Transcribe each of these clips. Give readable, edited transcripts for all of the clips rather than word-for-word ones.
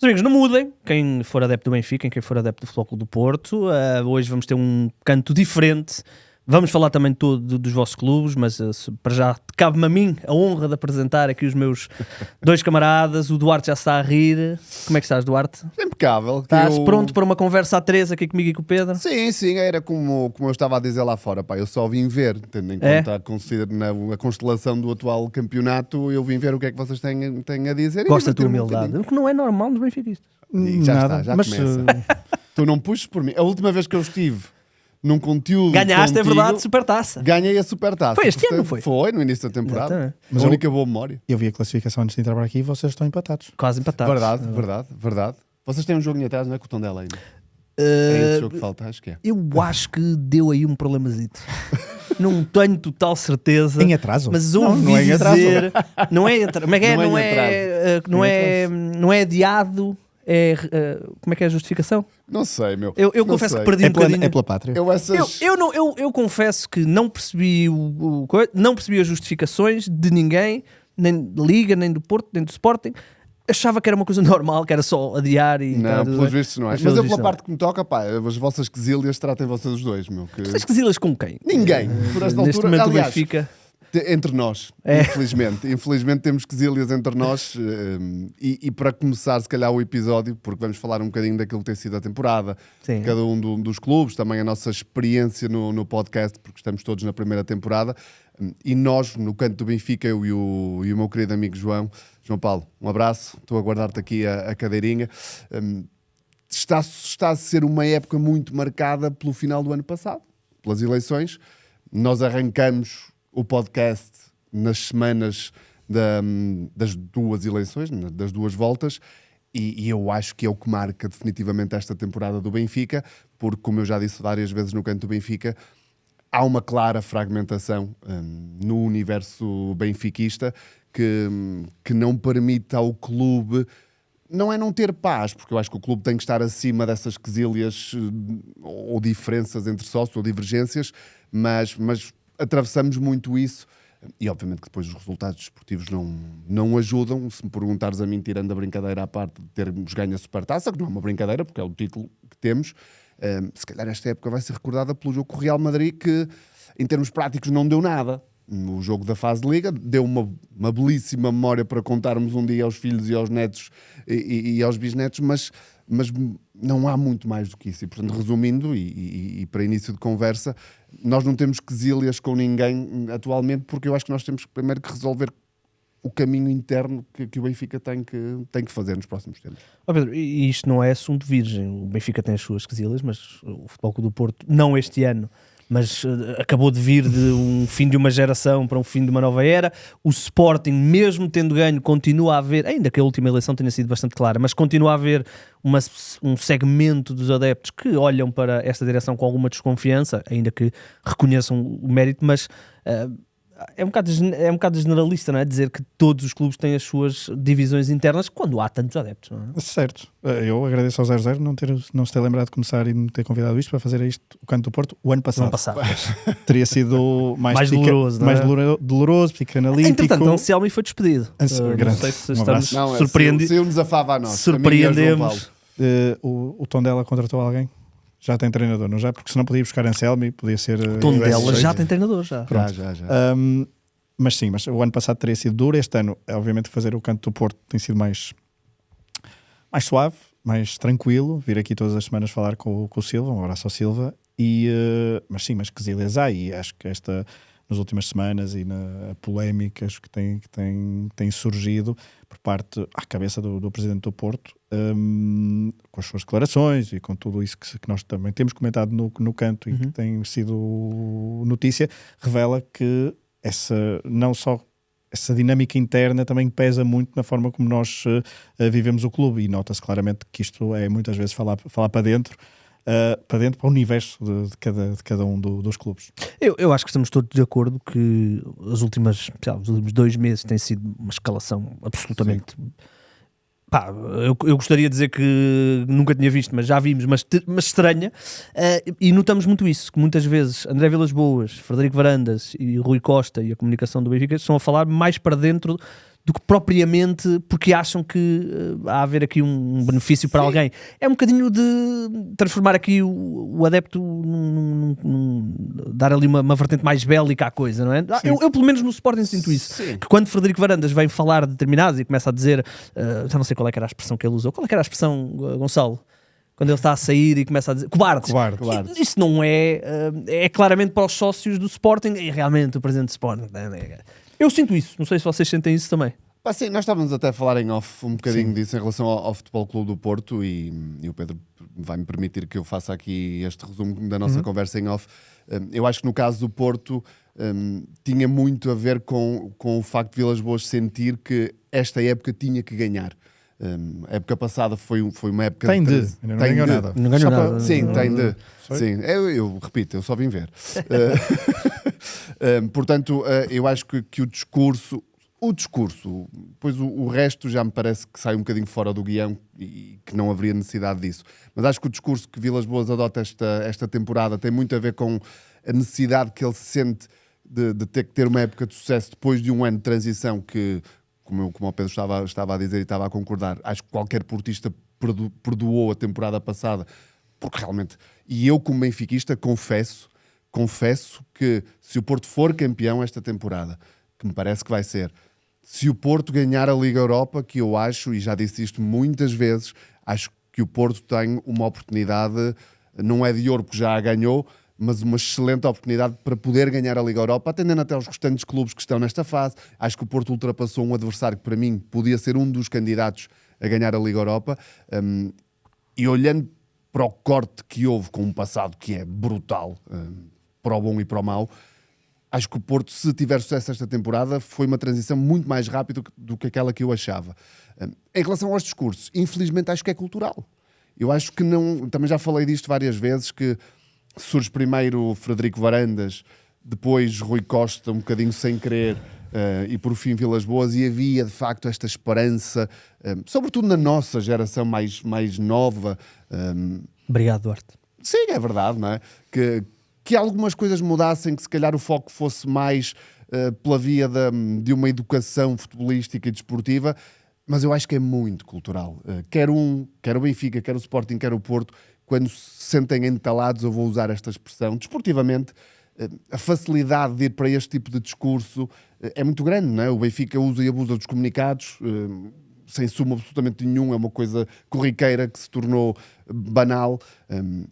Meus amigos, não mudem. Quem for adepto do Benfica, quem for adepto do Futebol Clube do Porto, hoje vamos ter um canto diferente. Vamos falar também todo dos vossos clubes, mas para já cabe-me a mim a honra de apresentar aqui os meus dois camaradas. O Duarte já está a rir. Como é que estás, Duarte? Impecável. Estás pronto para uma conversa a três aqui comigo e com o Pedro? Sim, era como eu estava a dizer lá fora, pá, eu só vim ver, tendo em conta a constelação do atual campeonato, eu vim ver o que é que vocês têm a dizer. Gosto da tua humildade, o que não é normal nos benfiquistas. Já começa. Tu não puxes por mim. A última vez que eu estive num conteúdo ganhaste, contigo, é verdade, supertaça. Ganhei a supertaça. Foi este ano, não foi? Foi, no início da temporada. Exatamente. Mas a única boa memória. Eu vi a classificação antes de entrar para aqui e vocês estão empatados. Quase empatados. Verdade. Vocês têm um jogo em atrás, não é? Com o Tondela ainda. É esse jogo que falta, acho que é. Eu acho que deu aí um problemazito. Não tenho total certeza. Em atraso? Mas ouvi não é em atraso. dizer... Não é adiado. Como é que é a justificação? Não sei, meu. Eu confesso que perdi um bocadinho. É pela pátria. Eu confesso que não percebi não percebi as justificações de ninguém, nem da Liga, nem do Porto, nem do Sporting. Achava que era uma coisa normal, que era só adiar e... Não, pelos vistos não é. Mas eu, pela parte que me toca, pá, as vossas quesilhas tratem vocês os dois, meu. As quesilhas com quem? Ninguém. Por esta Neste altura, momento aliás, o Benfica... Entre nós, infelizmente temos quesilhas entre nós e para começar se calhar o episódio, porque vamos falar um bocadinho daquilo que tem sido a temporada, Sim. Cada um dos clubes, também a nossa experiência no podcast, porque estamos todos na primeira temporada, e nós, no canto do Benfica, eu e o meu querido amigo João Paulo, um abraço, estou a guardar-te aqui a cadeirinha. Está a ser uma época muito marcada pelo final do ano passado, pelas eleições. Nós arrancamos o podcast nas semanas das duas eleições, das duas voltas, e eu acho que é o que marca definitivamente esta temporada do Benfica, porque, como eu já disse várias vezes no canto do Benfica, há uma clara fragmentação no universo benfiquista que não permite ao clube... Não é não ter paz, porque eu acho que o clube tem que estar acima dessas quesilhas ou diferenças entre sócios ou divergências, mas atravessamos muito isso e obviamente que depois os resultados desportivos não ajudam. Se me perguntares a mim, tirando a brincadeira à parte de termos ganho a Supertaça, que não é uma brincadeira porque é o título que temos, se calhar esta época vai ser recordada pelo jogo com o Real Madrid, que em termos práticos não deu nada. O jogo da fase de Liga deu uma belíssima memória para contarmos um dia aos filhos e aos netos e aos bisnetos, mas não há muito mais do que isso. E, portanto, resumindo, e para início de conversa, nós não temos quesilhas com ninguém atualmente, porque eu acho que nós temos primeiro que resolver o caminho interno que o Benfica tem que fazer nos próximos tempos. Pedro, e isto não é assunto virgem. O Benfica tem as suas quesilhas, mas o Futebol Clube do Porto, não este ano, mas acabou de vir de um fim de uma geração para um fim de uma nova era. O Sporting, mesmo tendo ganho, continua a haver, ainda que a última eleição tenha sido bastante clara, mas continua a haver um segmento dos adeptos que olham para esta direção com alguma desconfiança, ainda que reconheçam o mérito, mas é um bocado generalista, não é? Dizer que todos os clubes têm as suas divisões internas quando há tantos adeptos, não é? Certo. Eu agradeço ao 00 não se ter lembrado de começar e me ter convidado isto para fazer isto, o Canto do Porto, o ano passado. Teria sido mais doloroso, mais doloroso, psicanalítico. Entretanto, o Anselmi foi despedido. Não sei se estamos surpreendidos. Se um desafava a nós. Surpreendemos. O Tondela contratou alguém? Já tem treinador, não já? Porque se não podia ir buscar Anselmi, podia ser... O Tondela já tem treinador, já. Já. Mas sim, mas o ano passado teria sido duro. Este ano, obviamente, fazer o Canto do Porto tem sido mais suave, mais tranquilo. Vir aqui todas as semanas falar com o Silva, um abraço ao Silva. Mas sim, mas quesilhas há, e acho que nas últimas semanas e na polémicas que têm surgido por parte à cabeça do Presidente do Porto, com as suas declarações e com tudo isso que nós também temos comentado no canto e que tem sido notícia, revela que não só essa dinâmica interna também pesa muito na forma como nós vivemos o clube, e nota-se claramente que isto é muitas vezes falar para dentro, para o universo de cada um dos clubes. Eu acho que estamos todos de acordo que os últimos 2 meses tem sido uma escalação absolutamente... Pá, eu gostaria de dizer que nunca tinha visto, mas já vimos, mas estranha, e notamos muito isso, que muitas vezes André Vilas-Boas, Frederico Varandas e Rui Costa e a comunicação do Benfica estão a falar mais para dentro do que propriamente porque acham que há a haver aqui um benefício para alguém. É um bocadinho de transformar aqui o adepto dar ali uma vertente mais bélica à coisa, não é? Eu pelo menos no Sporting sinto isso. Sim. Que quando Frederico Varandas vem falar de determinados e começa a dizer, já não sei qual é que era a expressão que ele usou, qual é que era a expressão, Gonçalo? Quando ele está a sair e começa a dizer cobardes. Isso não é claramente para os sócios do Sporting e realmente o presidente do Sporting. Eu sinto isso, não sei se vocês sentem isso também. Sim, nós estávamos até a falar em off um bocadinho disso em relação ao Futebol Clube do Porto e o Pedro vai-me permitir que eu faça aqui este resumo da nossa conversa em off. Eu acho que no caso do Porto tinha muito a ver com o facto de Vilas Boas sentir que esta época tinha que ganhar. A época passada foi uma época... Não ganhou nada. Não ganhou nada. Sim, tem de... Sim, eu repito, eu só vim ver. Portanto, eu acho que o discurso, pois o resto já me parece que sai um bocadinho fora do guião e que não haveria necessidade disso. Mas acho que o discurso que Vilas Boas adota esta temporada tem muito a ver com a necessidade que ele sente de ter que ter uma época de sucesso depois de um ano de transição que, como o Pedro estava a dizer e estava a concordar, acho que qualquer portista perdoou a temporada passada, porque realmente... E eu, como benfiquista, confesso que se o Porto for campeão esta temporada, que me parece que vai ser, se o Porto ganhar a Liga Europa, que eu acho, e já disse isto muitas vezes, acho que o Porto tem uma oportunidade, não é de ouro porque já a ganhou, mas uma excelente oportunidade para poder ganhar a Liga Europa, atendendo até aos restantes clubes que estão nesta fase. Acho que o Porto ultrapassou um adversário que para mim podia ser um dos candidatos a ganhar a Liga Europa, e olhando para o corte que houve com um passado que é brutal, para o bom e para o mau, acho que o Porto, se tiver sucesso esta temporada, foi uma transição muito mais rápida do que aquela que eu achava. Em relação aos discursos, infelizmente acho que é cultural. Eu acho que não... Também já falei disto várias vezes, que surge primeiro Frederico Varandas, depois Rui Costa, um bocadinho sem querer, e por fim Vilas Boas, e havia de facto esta esperança, sobretudo na nossa geração mais nova. Obrigado, Duarte. Sim, é verdade, não é? Que algumas coisas mudassem, que se calhar o foco fosse mais pela via de uma educação futebolística e desportiva, mas eu acho que é muito cultural. Quer o Benfica, quer o Sporting, quer o Porto, quando se sentem entalados, eu vou usar esta expressão, desportivamente, a facilidade de ir para este tipo de discurso é muito grande, não é? O Benfica usa e abusa dos comunicados, sem suma absolutamente nenhum, é uma coisa corriqueira que se tornou banal,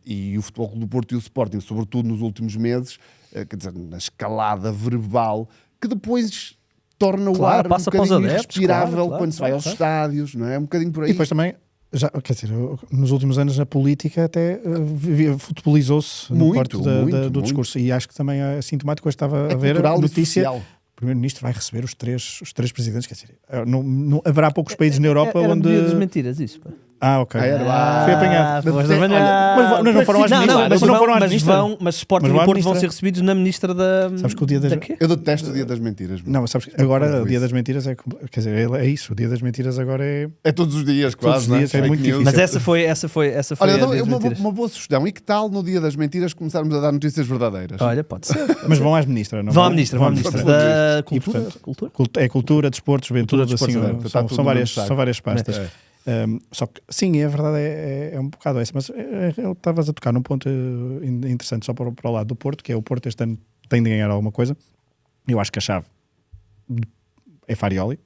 e o Futebol Clube do Porto e o Sporting, sobretudo nos últimos meses, quer dizer, na escalada verbal, que depois torna o ar um bocadinho irrespirável quando se vai aos estádios, não é? Um bocadinho por aí. E depois também... quer dizer, nos últimos anos na política até futebolizou-se muito do discurso, e acho que também é sintomático. Hoje estava a ver a notícia, o Primeiro-Ministro vai receber os três presidentes, quer dizer, não haverá poucos países na Europa era onde... Dia das mentiras, isso, pá. Ok. Fui apanhado. Mas não foram às ministras. Mas Sporting e Porto vão ser recebidos na ministra da... Sabes que o dia das... Eu detesto o Dia das Mentiras. Não, sabes que agora o Dia das Mentiras é... Quer dizer, é isso. O Dia das Mentiras agora é... É todos os dias, quase. Todos os dias, é muito difícil. Mas essa foi Olha, uma boa sugestão. E que tal no Dia das Mentiras começarmos a dar notícias verdadeiras? Olha, pode ser. Mas vão às ministras, não vão à ministra da Cultura. É cultura, desporto, juventude, são várias pastas. Só que, sim, a verdade é um bocado essa, mas eu estavas a tocar num ponto interessante só para o lado do Porto, que é o Porto este ano tem de ganhar alguma coisa. Eu acho que a chave é Farioli.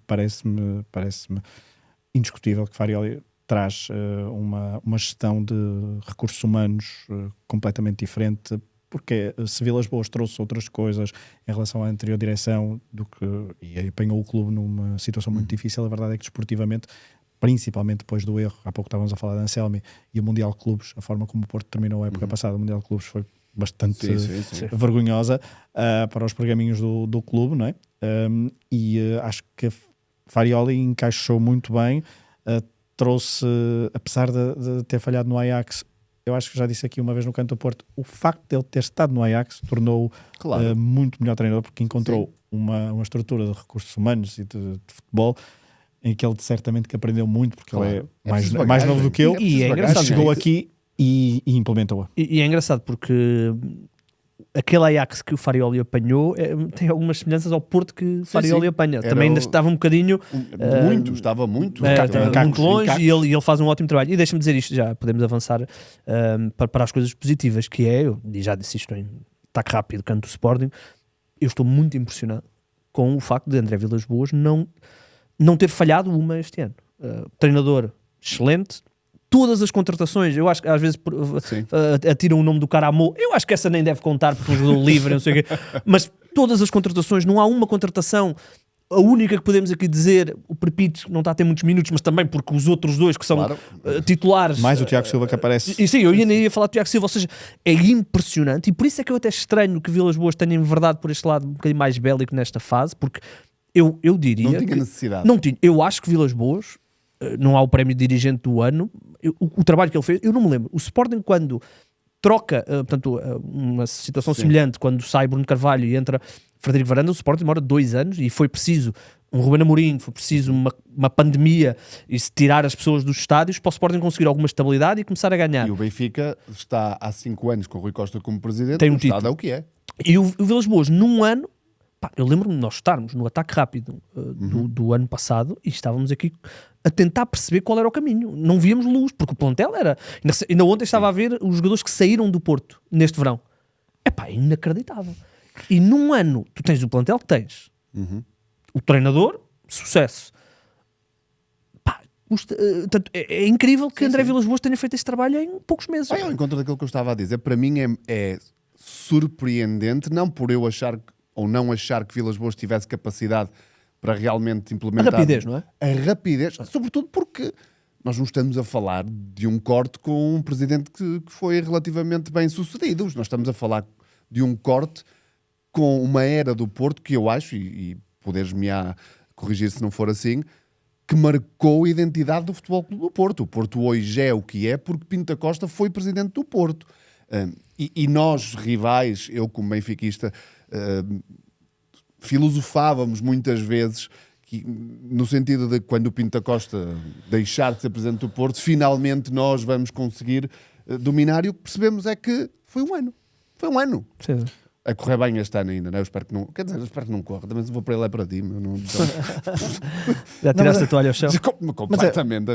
Parece-me indiscutível que Farioli traz uma gestão de recursos humanos completamente diferente, porque se Vilas Boas trouxe outras coisas em relação à anterior direção e apanhou o clube numa situação muito difícil, a verdade é que desportivamente, principalmente depois do erro, há pouco estávamos a falar da Anselmi e o Mundial de Clubes, a forma como o Porto terminou a época passada, o Mundial de Clubes foi bastante vergonhosa para os pergaminhos do clube, não é? Acho que Farioli encaixou muito bem, trouxe, apesar de ter falhado no Ajax, eu acho que já disse aqui uma vez no Canto do Porto, o facto de ele ter estado no Ajax tornou-o muito melhor treinador, porque encontrou uma estrutura de recursos humanos e de futebol em que ele certamente que aprendeu muito, porque ele é mais novo do que eu, e é engraçado, chegou aqui e implementou-a. E é engraçado porque aquele Ajax que o Farioli apanhou tem algumas semelhanças ao Porto que o Farioli apanha. Era Também ainda estava um bocadinho estava muito muito longe e ele faz um ótimo trabalho. E deixa-me dizer isto, já podemos avançar para as coisas positivas, que é, eu já disse isto em taque rápido, canto do Sporting, eu estou muito impressionado com o facto de André Vilas-Boas não ter falhado uma este ano. Treinador excelente, todas as contratações, eu acho que às vezes atiram o nome do Caramô, eu acho que essa nem deve contar porque jogou livre, não sei o quê, mas todas as contratações, não há uma contratação. A única que podemos aqui dizer, o Prepich não está a ter muitos minutos, mas também porque os outros dois que são titulares... Mais o Tiago Silva que aparece. E sim, eu ia falar do Tiago Silva, ou seja, é impressionante, e por isso é que eu até estranho que Vilas-Boas tenha enverdado por este lado um bocadinho mais bélico nesta fase, porque eu diria... Não tinha necessidade. Não tinha. Eu acho que Vilas-Boas, não há o prémio de dirigente do ano, o trabalho que ele fez, eu não me lembro. O Sporting, quando troca, portanto, uma situação semelhante, quando sai Bruno Carvalho e entra Frederico Varanda, o Sporting demora 2 anos e foi preciso um Ruben Amorim, foi preciso uma pandemia e se tirar as pessoas dos estádios para o Sporting conseguir alguma estabilidade e começar a ganhar. E o Benfica está há 5 anos com o Rui Costa como presidente, tem um o Estado título. é o que é. E o Vilas-Boas, num ano, eu lembro-me de nós estarmos no ataque rápido do ano passado e estávamos aqui a tentar perceber qual era o caminho. Não víamos luz, porque o plantel era... Ainda ontem estava a ver os jogadores que saíram do Porto neste verão. É inacreditável. E num ano, tu tens o plantel que tens. O treinador, sucesso. É incrível que André Vilas-Boas tenha feito este trabalho em poucos meses. Ao encontro daquilo que eu estava a dizer, para mim é surpreendente, não por eu achar ou não achar que Vilas-Boas tivesse capacidade para realmente implementar... A rapidez, não é? A rapidez, sobretudo porque nós não estamos a falar de um corte com um presidente que foi relativamente bem sucedido. Nós estamos a falar de um corte com uma era do Porto que eu acho, e poderes-me corrigir se não for assim, que marcou a identidade do Futebol Clube do Porto. O Porto hoje é o que é porque Pinto da Costa foi presidente do Porto. E nós, rivais, eu como benfiquista, filosofávamos muitas vezes no sentido de que quando o Pinto da Costa deixar de ser presidente do Porto, finalmente nós vamos conseguir dominar, e o que percebemos é que foi um ano. Foi um ano. Sim. A correr bem este ano ainda, não é? Eu espero que não... Quer dizer, eu espero que não corra. Também vou para ele é para ti. Não... Já tiraste a toalha ao chão? Completamente.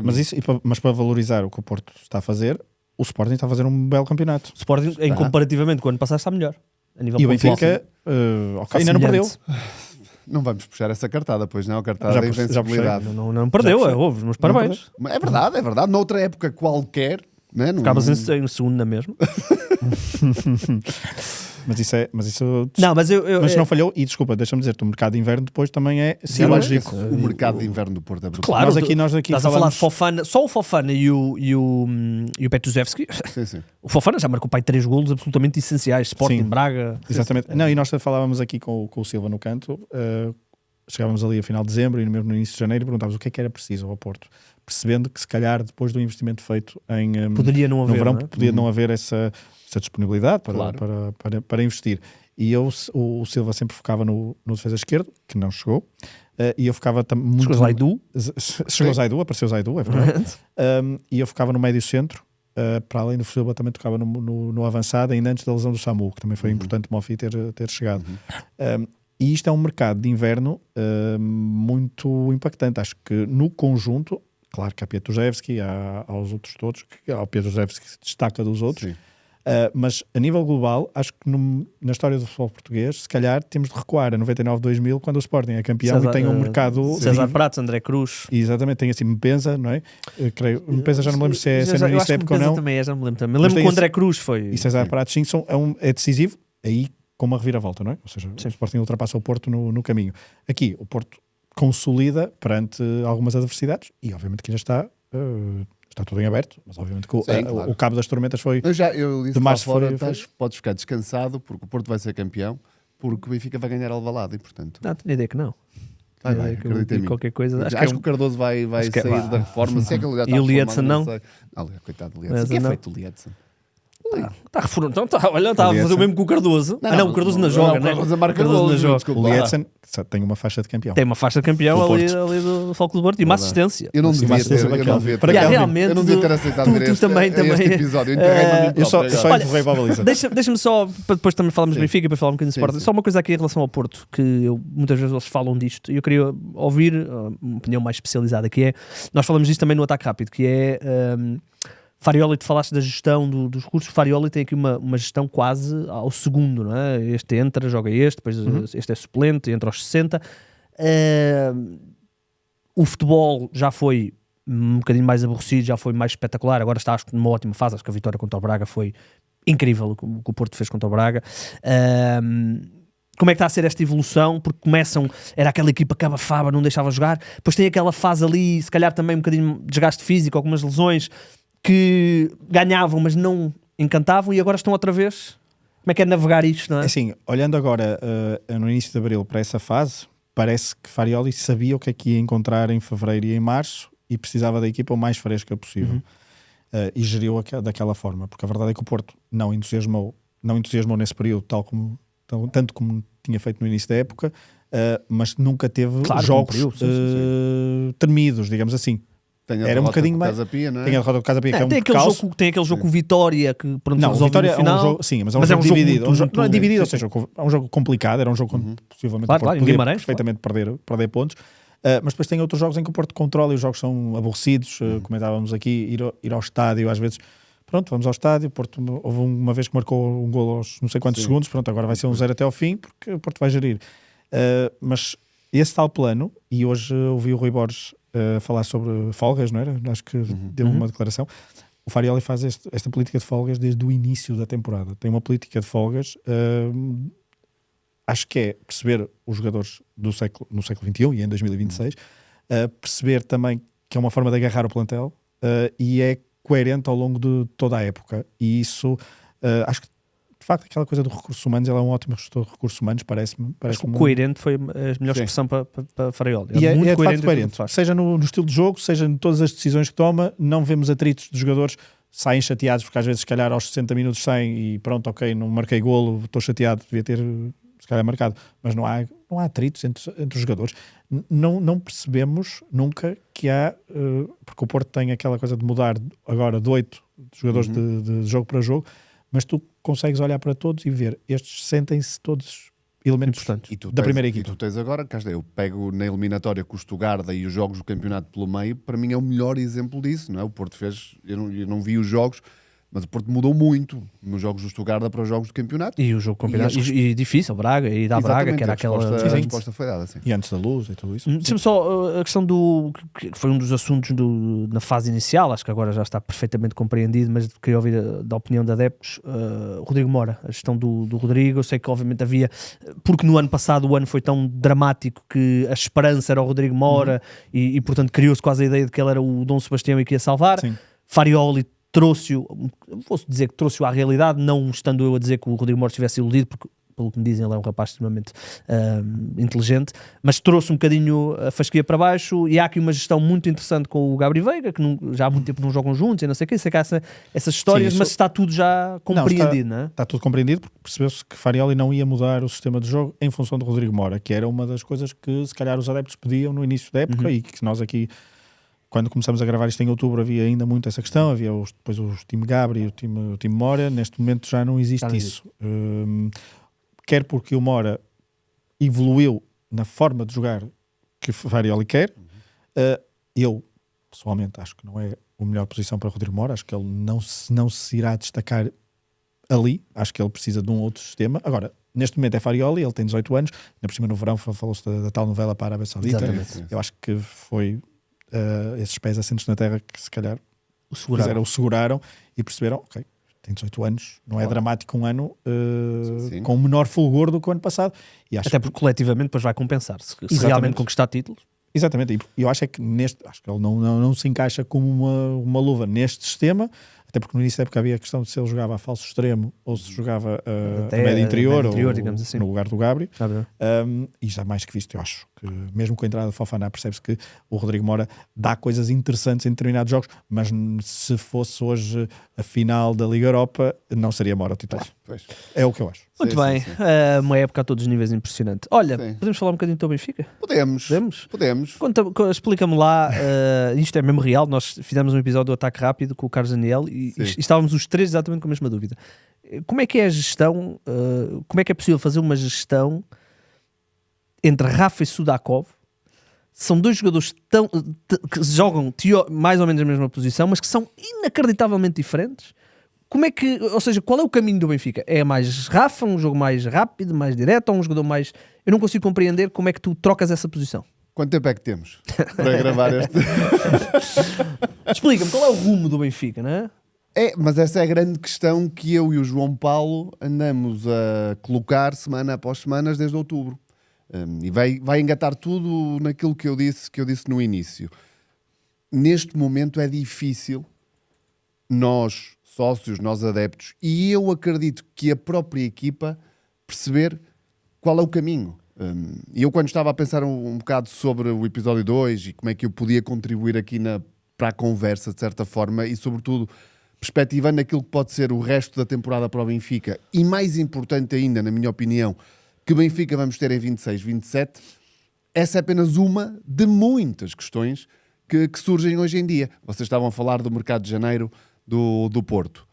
Mas para valorizar o que o Porto está a fazer, o Sporting está a fazer um belo campeonato. O Sporting, em comparativamente com o ano passado, está melhor. A nível e o Benfica, ainda não perdeu. Não vamos puxar essa cartada, pois não? A cartada da invencibilidade. Não perdeu, houve, mas parabéns. É verdade. Noutra época qualquer... Né? Ficavas em segundo na mesma. Mas isso não, mas não falhou. E desculpa, deixa-me dizer-te, o mercado de inverno depois também é cirúrgico. O mercado de inverno do Porto é brutal. Claro, nós aqui estás a falar de Fofana, só o Fofana e o Petuzevski. Sim. O Fofana já marcou 3 golos absolutamente essenciais. Sporting, Braga. Exatamente. Não, e nós falávamos aqui com o Silva no canto. Chegávamos ali a final de dezembro e mesmo no início de janeiro perguntávamos o que é que era preciso ao Porto, percebendo que se calhar depois do investimento feito poderia não haver, no verão, não é? podia não haver essa disponibilidade para investir. E o Silva sempre focava no defesa esquerdo, que não chegou, e eu focava muito... Chegou Zaidu. Chegou Zaidu, apareceu Zaidu, é verdade. E eu focava no médio centro, para além do Silva também tocava no avançado, ainda antes da lesão do Samu, que também foi importante o Mofi ter chegado. E isto é um mercado de inverno muito impactante. Acho que no conjunto, claro que há Petuzevski, há aos outros todos, há o Petuzevski que se destaca dos outros, mas a nível global, acho que na história do futebol português, se calhar temos de recuar a 99-2000, quando o Sporting é campeão e tem um mercado... César Pratos, André Cruz. Exatamente, tem assim Mpenza, não é? Eu creio, Mpenza já não me lembro se é no início da época ou não. Também já me lembro também. Lembro que o André Cruz foi... E César Pratos, sim, é decisivo, aí com uma reviravolta, não é? Ou seja, o Sporting ultrapassa o Porto no caminho. Aqui, o Porto consolida perante algumas adversidades e obviamente que ainda está tudo em aberto, mas obviamente que o cabo das tormentas foi... Eu disse lá fora, podes ficar descansado porque o Porto vai ser campeão, porque o Benfica vai ganhar Alvalade e portanto... Não, tenho ideia que não. Vai, acredita em mim. Qualquer coisa. Acho que o Cardoso vai sair da reforma. Se é que ele já está e o Liedson não? Coitado do Liedson. O que é feito o Liedson? Está reformado. Então, olha, está a fazer o mesmo com o Cardoso. O Cardoso não joga, né? O Cardoso marca Cardoso golos, não joga. desculpa. O Lietzen tem uma faixa de campeão. Tem uma faixa de campeão Do ali Porto. do Foco do Porto e uma assistência. Eu não Sim, devia mas ter, isso é eu não bacana. devia Para ter, cá, realmente, eu não devia ter aceitado ver este também. episódio. Eu enterrei-me a mim Eu só próprio agora. empurrei para a baliza. Deixa-me só, para depois também falarmos de Sim. Benfica e para falar um bocadinho de Sim, Sporting. sim. Só uma coisa aqui em relação ao Porto, que muitas vezes eles falam disto e eu queria ouvir uma opinião mais especializada, que é, nós falamos disto também no Ataque Rápido, que é... Farioli, tu falaste da gestão dos recursos. Farioli tem aqui uma gestão quase ao segundo, não é? Este entra, joga este, depois este é suplente, entra aos 60. O futebol já foi um bocadinho mais aborrecido, já foi mais espetacular. Agora está, acho que, numa ótima fase. Acho que a vitória contra o Braga foi incrível, o que o Porto fez contra o Braga. Como é que está a ser esta evolução? Porque era aquela equipa que abafava, não deixava jogar. Depois tem aquela fase ali, se calhar também um bocadinho de desgaste físico, algumas lesões, que ganhavam, mas não encantavam, e agora estão outra vez. Como é que é navegar isto, não é? Assim, olhando agora no início de abril para essa fase, parece que Farioli sabia o que é que ia encontrar em fevereiro e em março e precisava da equipa o mais fresca possível. E geriu daquela forma, porque a verdade é que o Porto não entusiasmou nesse período, tanto como tinha feito no início da época, mas nunca teve jogos tremidos, digamos assim. Era um bocadinho mais. Casa-Pia, não é? Tem a derrota do Casa Pia, que é um tem aquele jogo com Vitória que pronto, não, o resolve Vitória no final. é um jogo, sim, mas é um jogo dividido. Não é dividido, ou seja, é um jogo complicado, era um jogo onde possivelmente o Porto podia perfeitamente perder pontos. Mas depois tem outros jogos em que o Porto controla e os jogos são aborrecidos. Comentávamos aqui, ir ao estádio às vezes. Pronto, vamos ao estádio. O Porto, houve uma vez que marcou um golo aos não sei quantos segundos. Pronto, agora vai ser um 0 até ao fim, porque o Porto vai gerir. Mas esse tal plano, e hoje ouvi o Rui Borges falar sobre folgas, não era? Acho que deu uma declaração. O Farioli faz esta política de folgas desde o início da temporada. Tem uma política de folgas, acho que é perceber os jogadores no século XXI e em 2026, perceber também que é uma forma de agarrar o plantel e é coerente ao longo de toda a época. E isso, acho que de facto, aquela coisa dos recursos humanos, ele é um ótimo gestor de recursos humanos, parece-me. Coerente foi a melhor expressão para Farioli. E é muito de coerente, facto coerente. Seja no estilo de jogo, seja em todas as decisões que toma, não vemos atritos dos jogadores, saem chateados, porque às vezes, se calhar, aos 60 minutos saem e pronto, ok, não marquei golo, estou chateado, devia ter, se calhar, marcado. Mas não há atritos entre os jogadores. Não percebemos nunca que há, porque o Porto tem aquela coisa de mudar agora de 8 jogadores de jogo para jogo, mas tu consegues olhar para todos e ver, estes sentem-se todos elementos da primeira equipa. E tu tens agora, eu pego na eliminatória com o Stuttgart e os jogos do campeonato pelo meio, para mim é o melhor exemplo disso, não é? O Porto fez, eu não vi os jogos, mas o Porto mudou muito nos jogos do Stuttgart para os jogos do campeonato. E o jogo campeonato, e difícil, Braga, e da Braga, que era aquela... A resposta foi dada, sim. E antes da Luz e tudo isso. Deixa-me só, a questão que foi um dos assuntos na fase inicial, acho que agora já está perfeitamente compreendido, mas queria ouvir da opinião de adeptos, Rodrigo Mora, a gestão do Rodrigo. Eu sei que obviamente havia, porque no ano passado o ano foi tão dramático que a esperança era o Rodrigo Mora e portanto criou-se quase a ideia de que ele era o Dom Sebastião e que ia salvar. Sim. Farioli trouxe-o, posso dizer que trouxe-o à realidade, não estando eu a dizer que o Rodrigo Mora estivesse iludido, porque pelo que me dizem ele é um rapaz extremamente inteligente, mas trouxe um bocadinho a fasquia para baixo. E há aqui uma gestão muito interessante com o Gabriel Veiga, que já há muito tempo não jogam juntos e não sei o quê, sei que há essas histórias. Sim, mas está tudo já compreendido, não é? Está tudo compreendido, porque percebeu-se que Farioli não ia mudar o sistema de jogo em função de Rodrigo Mora, que era uma das coisas que se calhar os adeptos pediam no início da época e que nós aqui, quando começamos a gravar isto em outubro, havia ainda muito essa questão. Havia depois o time Gabri e o time Mora. Neste momento já não existe isso. Quer porque o Mora evoluiu na forma de jogar que o Farioli quer. Eu, pessoalmente, acho que não é a melhor posição para Rodrigo Mora. Acho que ele não se irá destacar ali. Acho que ele precisa de um outro sistema. Agora, neste momento é Farioli, ele tem 18 anos. Ainda por cima, no verão, falou-se da tal novela para a Arábia Saudita. Exatamente. Eu acho que foi esses pés assentos na terra que se calhar o seguraram e perceberam, ok, tem 18 anos, não é dramático um ano com um menor fulgor do que o ano passado. E acho até porque coletivamente depois vai compensar se realmente conquistar títulos. Exatamente, e eu acho que acho que ele não se encaixa como uma luva neste sistema, até porque no início da época havia a questão de se ele jogava a falso extremo ou se jogava a médio interior, digamos assim, no lugar do Gabri. E já mais que visto, eu acho porque mesmo com a entrada de Fofana percebe-se que o Rodrigo Moura dá coisas interessantes em determinados jogos, mas se fosse hoje a final da Liga Europa, não seria Moura o titular. Pois. É o que eu acho. Muito Sim, bem, sim, sim. Uma época a todos os níveis impressionante. Olha, Sim. podemos falar um bocadinho do teu Benfica? Podemos. Podemos? Explica-me lá, isto é mesmo real, nós fizemos um episódio do Ataque Rápido com o Carlos Daniel e estávamos os três exatamente com a mesma dúvida. Como é que é a gestão, como é que é possível fazer uma gestão entre Rafa e Sudakov? São dois jogadores que jogam mais ou menos a mesma posição, mas que são inacreditavelmente diferentes. Como é que, ou seja, qual é o caminho do Benfica? É mais Rafa, um jogo mais rápido, mais direto, ou um jogador mais... Eu não consigo compreender como é que tu trocas essa posição. Quanto tempo é que temos para gravar este? Explica-me, qual é o rumo do Benfica, não é? Mas essa é a grande questão que eu e o João Paulo andamos a colocar semana após semana desde outubro. E vai engatar tudo naquilo que eu disse no início. Neste momento é difícil nós, sócios, nós adeptos, e eu acredito que a própria equipa perceber qual é o caminho. E eu quando estava a pensar um bocado sobre o episódio 2 e como é que eu podia contribuir aqui para a conversa, de certa forma, e sobretudo perspectivando aquilo que pode ser o resto da temporada para o Benfica, e mais importante ainda, na minha opinião, que o Benfica vamos ter em 26, 27, essa é apenas uma de muitas questões que surgem hoje em dia. Vocês estavam a falar do mercado de janeiro do Porto.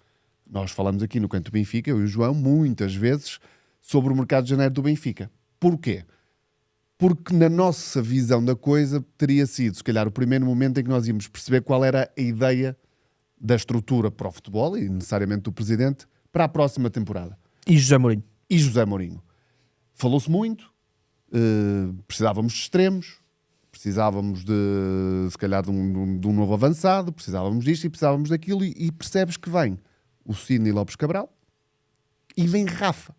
Nós falamos aqui no Canto Benfica, eu e o João, muitas vezes, sobre o mercado de janeiro do Benfica. Porquê? Porque na nossa visão da coisa teria sido, se calhar, o primeiro momento em que nós íamos perceber qual era a ideia da estrutura para o futebol e necessariamente do presidente para a próxima temporada. E José Mourinho? Falou-se muito, precisávamos de extremos, precisávamos se calhar de um novo avançado, precisávamos disto e precisávamos daquilo, e percebes que vem o Sidney Lopes Cabral e vem Rafa.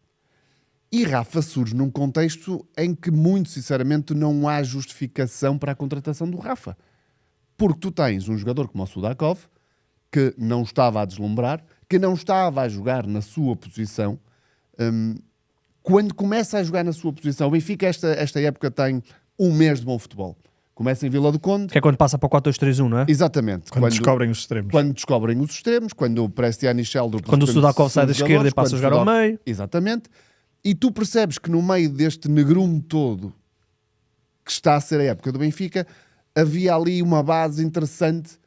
E Rafa surge num contexto em que, muito sinceramente, não há justificação para a contratação do Rafa. Porque tu tens um jogador como o Sudakov, que não estava a deslumbrar, que não estava a jogar na sua posição. Quando começa a jogar na sua posição, o Benfica esta época tem um mês de bom futebol. Começa em Vila do Conde. Que é quando passa para o 4-2-3-1, não é? Exatamente. Quando descobrem os extremos. Quando descobrem os extremos, quando o Prestiani e Sheldon... Quando o Sudakov sai da esquerda e passa a jogar ao meio. Exatamente. E tu percebes que no meio deste negrume todo que está a ser a época do Benfica, havia ali uma base interessante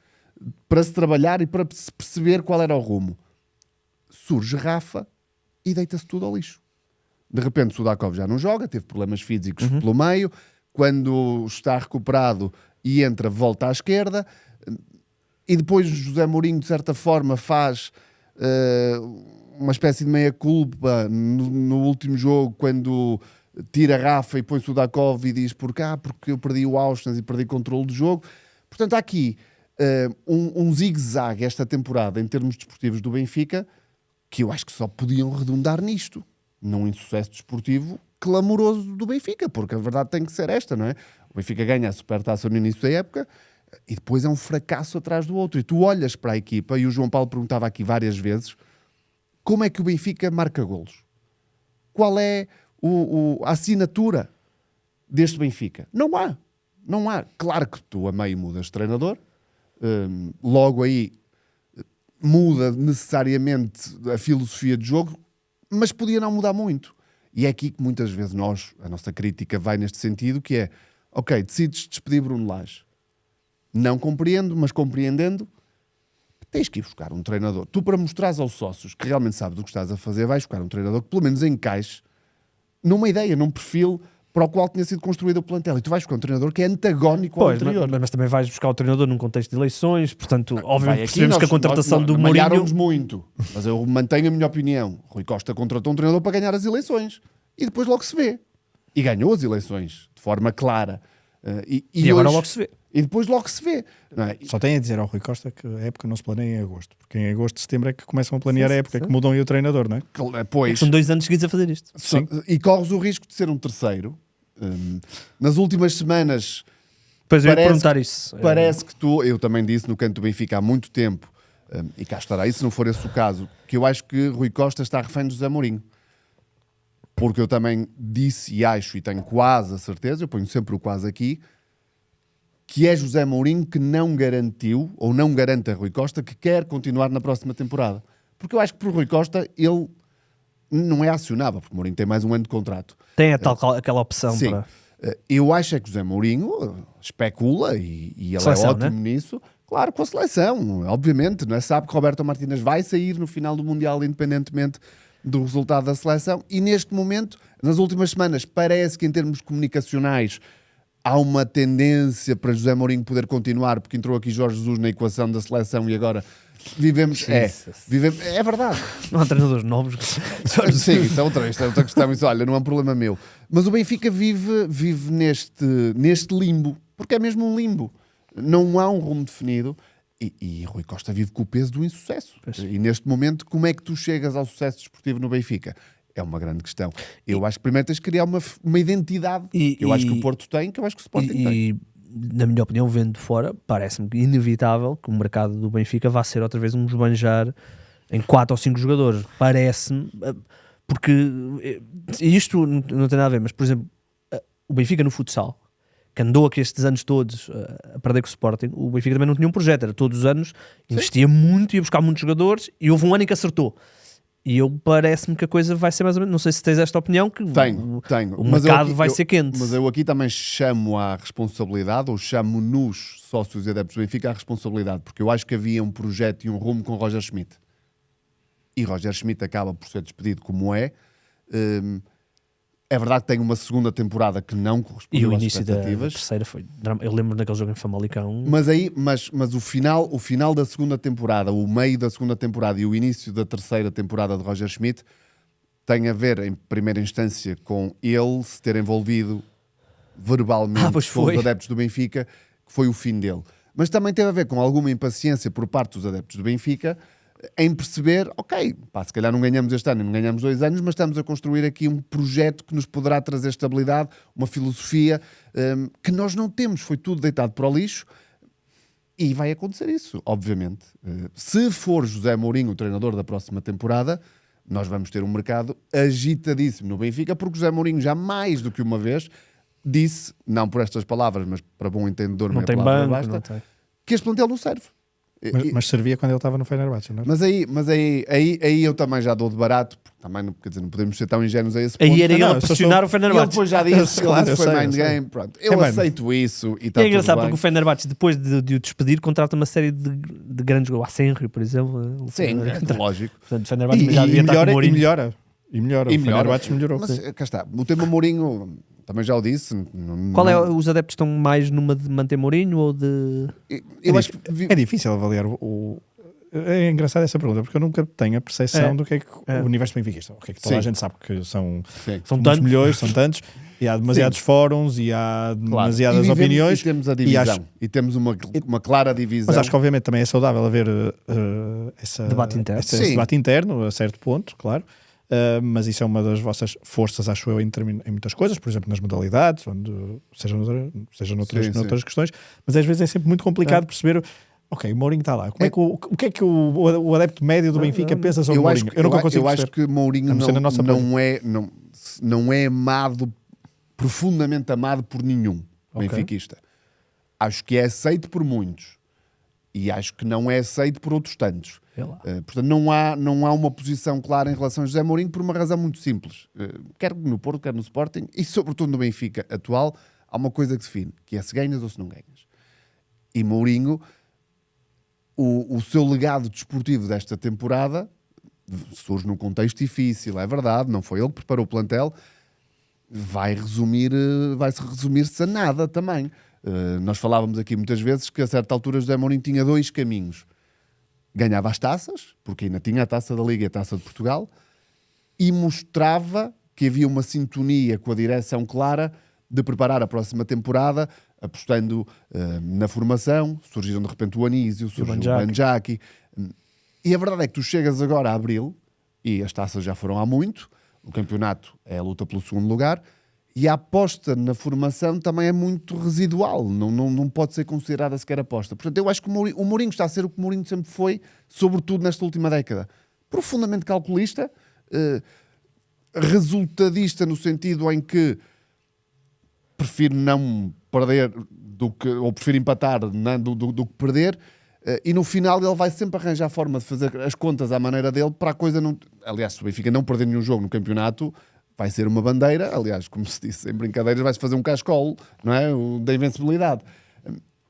para se trabalhar e para se perceber qual era o rumo. Surge Rafa e deita-se tudo ao lixo. De repente o Sudakov já não joga, teve problemas físicos pelo meio. Quando está recuperado e entra, volta à esquerda. E depois José Mourinho, de certa forma, faz uma espécie de meia-culpa no último jogo, quando tira Rafa e põe Sudakov e diz porque eu perdi o Auschwitz e perdi o controle do jogo. Portanto, há aqui um zigue-zague esta temporada em termos desportivos do Benfica, que eu acho que só podiam redundar nisto, num insucesso desportivo clamoroso do Benfica, porque a verdade tem que ser esta, não é? O Benfica ganha a Supertaça no início da época e depois é um fracasso atrás do outro. E tu olhas para a equipa, e o João Paulo perguntava aqui várias vezes, como é que o Benfica marca golos? Qual é a assinatura deste Benfica? Não há. Claro que tu a meio mudas de treinador, logo aí muda necessariamente a filosofia de jogo, mas podia não mudar muito. E é aqui que muitas vezes a nossa crítica vai neste sentido, que é, ok, decides despedir Bruno Lage. Não compreendo, mas compreendendo, tens que ir buscar um treinador. Tu, para mostrares aos sócios que realmente sabes o que estás a fazer, vais buscar um treinador que pelo menos encaixe numa ideia, num perfil para o qual tinha sido construído o plantel. E tu vais buscar um treinador que é antagónico ao anterior. Mas também vais buscar o treinador num contexto de eleições, portanto, obviamente percebemos que a contratação do Mourinho... Malharam-nos muito, mas eu mantenho a minha opinião. Rui Costa contratou um treinador para ganhar as eleições. E depois logo se vê. E ganhou as eleições, de forma clara. E agora logo se vê. E depois logo se vê. Não é? Só tem a dizer ao Rui Costa que a época não se planeia em agosto, porque em agosto, setembro é que começam a planear a época, que mudam aí o treinador, não é? Pois, São 2 anos seguidos a fazer isto. e corres o risco de ser um terceiro. Nas últimas semanas... Pois eu ia perguntar isso. Parece que eu também disse no Canto do Benfica há muito tempo, e cá estará, e se não for esse o caso, que eu acho que Rui Costa está refém de José Mourinho. porque eu também disse e acho e tenho quase a certeza, eu ponho sempre o quase aqui, que é José Mourinho que não garantiu, ou não garante a Rui Costa, que quer continuar na próxima temporada. Porque eu acho que por Rui Costa ele não é acionável, porque o Mourinho tem mais um ano de contrato. Tem aquela opção Sim. para... Eu acho é que José Mourinho especula e ele Seleção, é ótimo né? nisso. Claro, com a seleção, obviamente. Não é? Sabe que Roberto Martínez vai sair no final do Mundial, independentemente do resultado da seleção. E neste momento, nas últimas semanas, parece que em termos comunicacionais há uma tendência para José Mourinho poder continuar, porque entrou aqui Jorge Jesus na equação da seleção e agora vivemos... É verdade. Não há treinadores novos. Sim, isto é outra questão. Isso, olha, não é um problema meu. Mas o Benfica vive neste limbo, porque é mesmo um limbo. Não há um rumo definido e Rui Costa vive com o peso do insucesso. E neste momento, como é que tu chegas ao sucesso desportivo no Benfica? É uma grande questão. Eu acho que primeiro tens de criar uma identidade que eu acho que o Porto tem, que eu acho que o Sporting tem. E, na minha opinião, vendo de fora, parece-me inevitável que o mercado do Benfica vá ser outra vez um esbanjar em 4 ou 5 jogadores. Parece-me, porque isto não tem nada a ver, mas, por exemplo, o Benfica no futsal, que andou aqui estes anos todos a perder com o Sporting, o Benfica também não tinha um projeto, era todos os anos, investia muito, ia buscar muitos jogadores, e houve um ano em que acertou. E parece-me que a coisa vai ser mais ou menos... Não sei se tens esta opinião, que Tenho. o mercado vai ser quente. Mas eu aqui também chamo à responsabilidade, ou chamo-nos, sócios e adeptos do Benfica, à responsabilidade, porque eu acho que havia um projeto e um rumo com Roger Schmidt. E Roger Schmidt acaba por ser despedido como é. É verdade que tem uma segunda temporada que não correspondeu E o às início da expectativas. terceira foi... Eu lembro daquele jogo em Famalicão. Mas o final da segunda temporada, o meio da segunda temporada e o início da terceira temporada de Roger Schmidt tem a ver, em primeira instância, com ele se ter envolvido verbalmente com os adeptos do Benfica, que foi o fim dele. Mas também teve a ver com alguma impaciência por parte dos adeptos do Benfica em perceber, ok, se calhar não ganhamos este ano, não ganhamos 2 anos, mas estamos a construir aqui um projeto que nos poderá trazer estabilidade, uma filosofia que nós não temos, foi tudo deitado para o lixo e vai acontecer isso, obviamente. Se for José Mourinho o treinador da próxima temporada, nós vamos ter um mercado agitadíssimo no Benfica, porque José Mourinho já mais do que uma vez disse, não por estas palavras, mas para bom entendedor, não tem banco, basta, que este plantel não serve. Mas servia quando ele estava no Fenerbahçe, não é? Mas aí eu também já dou de barato, porque também não, quer dizer, não podemos ser tão ingênuos a esse ponto. Aí era ele a pressionar o Fenerbahçe. Ele depois já disse, claro, foi mindgame, pronto. Eu aceito isso e está tudo bem. É engraçado porque o Fenerbahçe, depois de o despedir, contrata uma série de grandes jogadores. Asenrio, por exemplo. Sim, lógico. Portanto, o Fenerbahçe já devia estar com o Mourinho. E melhora. O Fenerbahçe melhorou. Mas cá está, o tema Mourinho... Também já o disse. Qual é? Os adeptos estão mais numa de manter Mourinho ou de... É difícil avaliar o... É engraçada essa pergunta, porque eu nunca tenho a percepção do que é que o universo benfiquista. O que é que toda a gente sabe que são tantos milhões, são tantos, e há demasiados fóruns, e há demasiadas opiniões. E temos a divisão. E temos uma clara divisão. Mas acho que obviamente também é saudável haver esse debate interno, a certo ponto, claro. Mas isso é uma das vossas forças, acho eu, em muitas coisas, por exemplo, nas modalidades, seja noutras questões, mas às vezes é sempre muito complicado perceber, ok, o Mourinho está lá, o que é que o adepto médio do Benfica pensa sobre o Mourinho? Eu acho que Mourinho não é amado, profundamente amado por nenhum benfiquista. Acho que é aceito por muitos e acho que não é aceito por outros tantos. Portanto, não há uma posição clara em relação a José Mourinho por uma razão muito simples. Quer no Porto, quer no Sporting e sobretudo no Benfica atual, há uma coisa que define, que é se ganhas ou se não ganhas. E Mourinho, o seu legado desportivo desta temporada surge num contexto difícil, é verdade, não foi ele que preparou o plantel, vai-se resumir-se a nada também. Nós falávamos aqui muitas vezes que a certa altura José Mourinho tinha 2 caminhos. Ganhava as taças, porque ainda tinha a Taça da Liga e a Taça de Portugal, e mostrava que havia uma sintonia com a direção clara de preparar a próxima temporada, apostando na formação. Surgiram de repente o Anísio, surgiu o Banjaki. E a verdade é que tu chegas agora a abril, e as taças já foram há muito, o campeonato é a luta pelo segundo lugar, e a aposta na formação também é muito residual, não pode ser considerada sequer aposta. Portanto, eu acho que o Mourinho está a ser o que o Mourinho sempre foi, sobretudo nesta última década. Profundamente calculista, resultadista no sentido em que prefiro não perder ou prefiro empatar do que perder, e no final ele vai sempre arranjar a forma de fazer as contas à maneira dele para a coisa não... Aliás, se o Benfica não perder nenhum jogo no campeonato, vai ser uma bandeira, aliás, como se disse em brincadeiras, vai-se fazer um cascolo, não é? Da invencibilidade.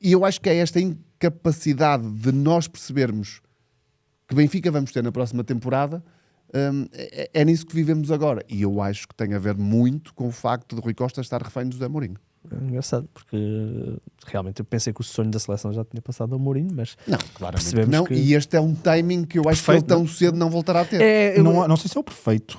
E eu acho que é esta incapacidade de nós percebermos que Benfica vamos ter na próxima temporada, é nisso que vivemos agora. E eu acho que tem a ver muito com o facto de Rui Costa estar refém do José Mourinho. É engraçado, porque realmente eu pensei que o sonho da seleção já tinha passado ao Mourinho, mas não, claramente percebemos não. que... E este é um timing que eu acho Perfeito, que ele tão cedo não voltará a ter. Não sei se é o perfeito.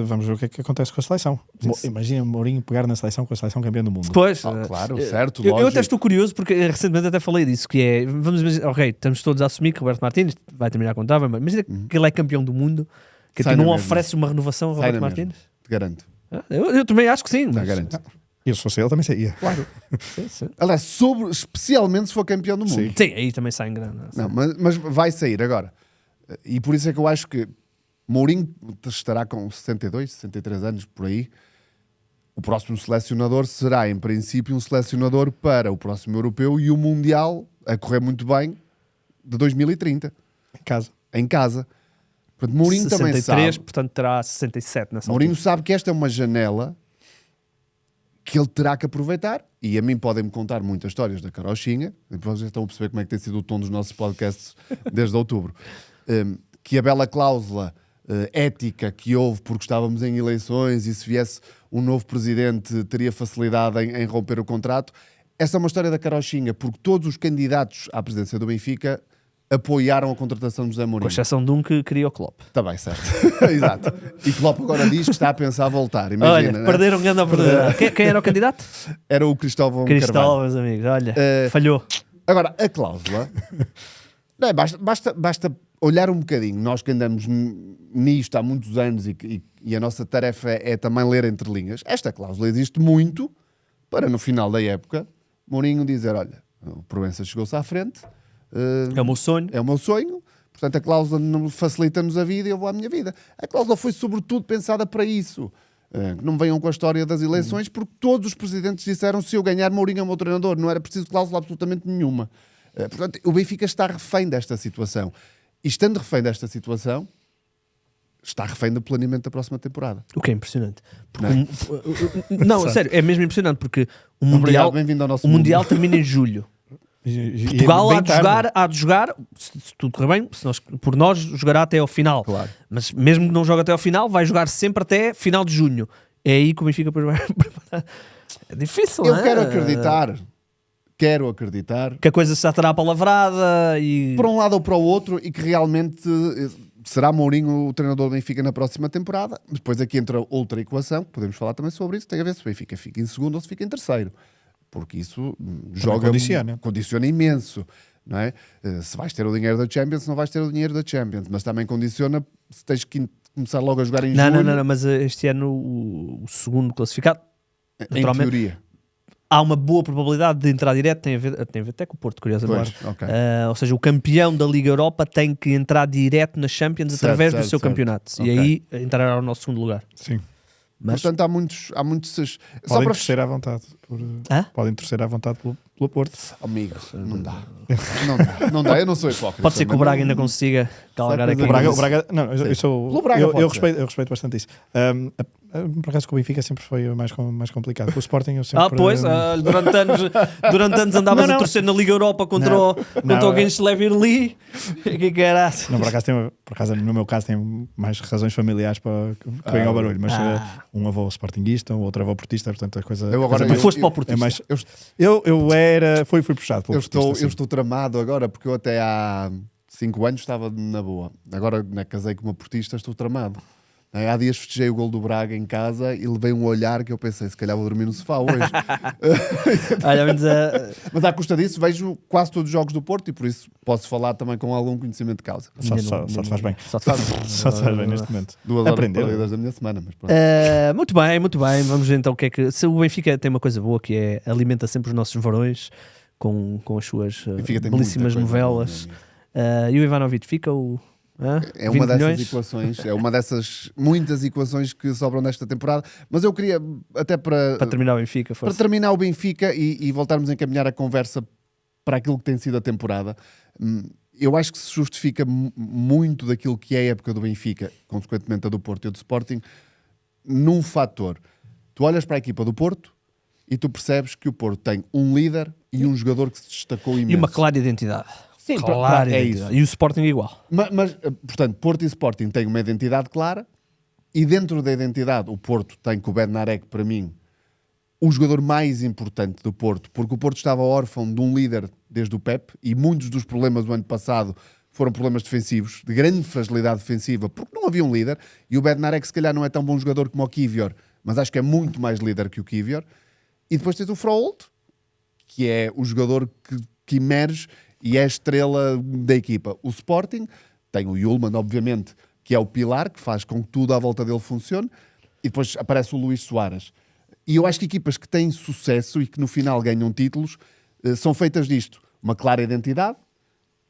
Vamos ver o que é que acontece com a seleção. Imagina Mourinho pegar na seleção com a seleção campeã do mundo. Pois, Claro, certo, eu lógico. até estou curioso porque recentemente até falei disso, que é, vamos imaginar, ok, estamos todos a assumir que Roberto Martínez vai terminar a contar, mas imagina que ele é campeão do mundo, que Sai tu não na mesma. oferece uma renovação a Sai Roberto na Martínez? mesma, te garanto. Eu também acho que sim. Não, Mas... garanto. Eu se fosse ele também saía. Claro. Sim. Aliás, especialmente se for campeão do mundo. Sim, aí também sai em grande. Não, mas vai sair agora. E por isso é que eu acho que Mourinho estará com 62, 63 anos por aí. O próximo selecionador será, em princípio, um selecionador para o próximo europeu e o Mundial, a correr muito bem, de 2030, Em casa. em casa. Portanto, Mourinho 63, também sabe. portanto terá 67 nessa Mourinho altura. sabe que esta é uma janela que ele terá que aproveitar. E a mim podem-me contar muitas histórias da carochinha. Depois já estão a perceber como é que tem sido o tom dos nossos podcasts desde outubro. Que a bela cláusula ética que houve porque estávamos em eleições e se viesse um novo presidente teria facilidade em romper o contrato. Essa é uma história da carochinha, porque todos os candidatos à presidência do Benfica apoiaram a contratação de José Com Mourinho. exceção de um que queria o Klopp. Está bem, certo. Exato. E Klopp agora diz que está a pensar voltar. Imagina, Olha, né? perderam grande oportunidade. Quem era o candidato? Era o Cristóvão Carvalho. Cristóvão, meus amigos. Olha, falhou. Agora, a cláusula... Não, basta olhar um bocadinho. Nós que andamos nisto há muitos anos e a nossa tarefa é também ler entre linhas. Esta cláusula existe muito para, no final da época, Mourinho dizer, olha, o Proença chegou-se à frente... É o meu sonho. É o meu sonho, portanto a cláusula facilita-nos a vida e eu vou à minha vida. A cláusula foi sobretudo pensada para isso. Não venham com a história das eleições, porque todos os presidentes disseram se eu ganhar, Mourinho é o meu treinador. Não era preciso cláusula absolutamente nenhuma. Portanto, o Benfica está refém desta situação. E estando refém desta situação, está refém do planeamento da próxima temporada. O que é impressionante. Não Porque não, sério, é mesmo impressionante porque o Obrigado, Mundial, bem-vindo ao nosso o mundo. mundial termina em julho. E Portugal bem há de jogar, se tudo correr bem, por nós jogará até ao final. Claro. Mas mesmo que não jogue até ao final, vai jogar sempre até final de junho. É aí que o Benfica depois vai preparar. É difícil, Eu não é? quero acreditar Que a coisa já estará palavrada e... para um lado ou para o outro e que realmente será Mourinho o treinador do Benfica na próxima temporada. Depois aqui entra outra equação, podemos falar também sobre isso, tem a ver se o Benfica fica em segundo ou se fica em terceiro. Porque isso condiciona imenso. Não é? Se vais ter o dinheiro da Champions, se não vais ter o dinheiro da Champions. Mas também condiciona se tens que começar logo a jogar em julho. Não, mas este ano o segundo classificado, Em teoria. há uma boa probabilidade de entrar direto, tem a ver até com o Porto, curiosamente. Pois, ok. Ou seja, o campeão da Liga Europa tem que entrar direto na Champions através do seu campeonato. E Ok. aí entrará no nosso segundo lugar. Sim. Mas, Portanto, há muitos Podem torcer à vontade. Hã? Podem torcer à vontade pelo Porto. Amigo, não dá. Não dá, eu não sou hipócrita. pode ser que o mas Braga não- ainda consiga galgar Sabe, aqui. mas O Braga, não, eu sou. Pelo Braga pode eu ser. respeito bastante isso. Por acaso com o Benfica sempre foi mais complicado. Com o Sporting eu sempre. Pois, durante anos andavas Não. a torcer na Liga Europa contra Não. o Gençlerbirli. Que era assim? Não, por acaso, no meu caso, tem mais razões familiares para que venha ao barulho. Mas um avô sportinguista, o outro avô portista, portanto a coisa. Eu agora- a coisa Tu foste para o é Portista. mais, Eu, fui puxado pelo eu estou portista, sim. eu estou tramado agora, porque eu até há 5 anos estava na boa. Agora, né, casei com uma portista, estou tramado. Há dias festejei o gol do Braga em casa e levei um olhar que eu pensei, se calhar vou dormir no sofá hoje. Olha, mas, Mas à custa disso vejo quase todos os jogos do Porto e por isso posso falar também com algum conhecimento de causa. Só te faz bem. Só te faz Só te faz bem neste momento. 2 horas Aprender. perdidas da minha semana. Mas pronto. Muito bem, muito bem. Vamos ver então o que é que. Se o Benfica tem uma coisa boa que é alimenta sempre os nossos varões com as suas Benfica tem belíssimas muita coisa novelas. boa, E o Ivanovic fica É 20 uma dessas milhões? equações, é uma dessas muitas equações que sobram nesta temporada. Mas eu queria, até para terminar o Benfica, para terminar o Benfica e voltarmos a encaminhar a conversa para aquilo que tem sido a temporada, eu acho que se justifica muito daquilo que é a época do Benfica, consequentemente a do Porto e a do Sporting, num fator. Tu olhas para a equipa do Porto e tu percebes que o Porto tem um líder e um jogador que se destacou imenso. E uma clara identidade. Sim, Clara é identidade. isso. E o Sporting igual. Mas, portanto, Porto e Sporting têm uma identidade clara e dentro da identidade o Porto tem com o Bednarek, para mim, o jogador mais importante do Porto, porque o Porto estava órfão de um líder desde o Pep e muitos dos problemas do ano passado foram problemas defensivos, de grande fragilidade defensiva, porque não havia um líder e o Bednarek se calhar não é tão bom jogador como o Kivior, mas acho que é muito mais líder que o Kivior. E depois tens o Froholt, que é o jogador que emerge e é a estrela da equipa. O Sporting tem o Yulman, obviamente, que é o pilar, que faz com que tudo à volta dele funcione, e depois aparece o Luís Soares. E eu acho que equipas que têm sucesso e que no final ganham títulos são feitas disto. Uma clara identidade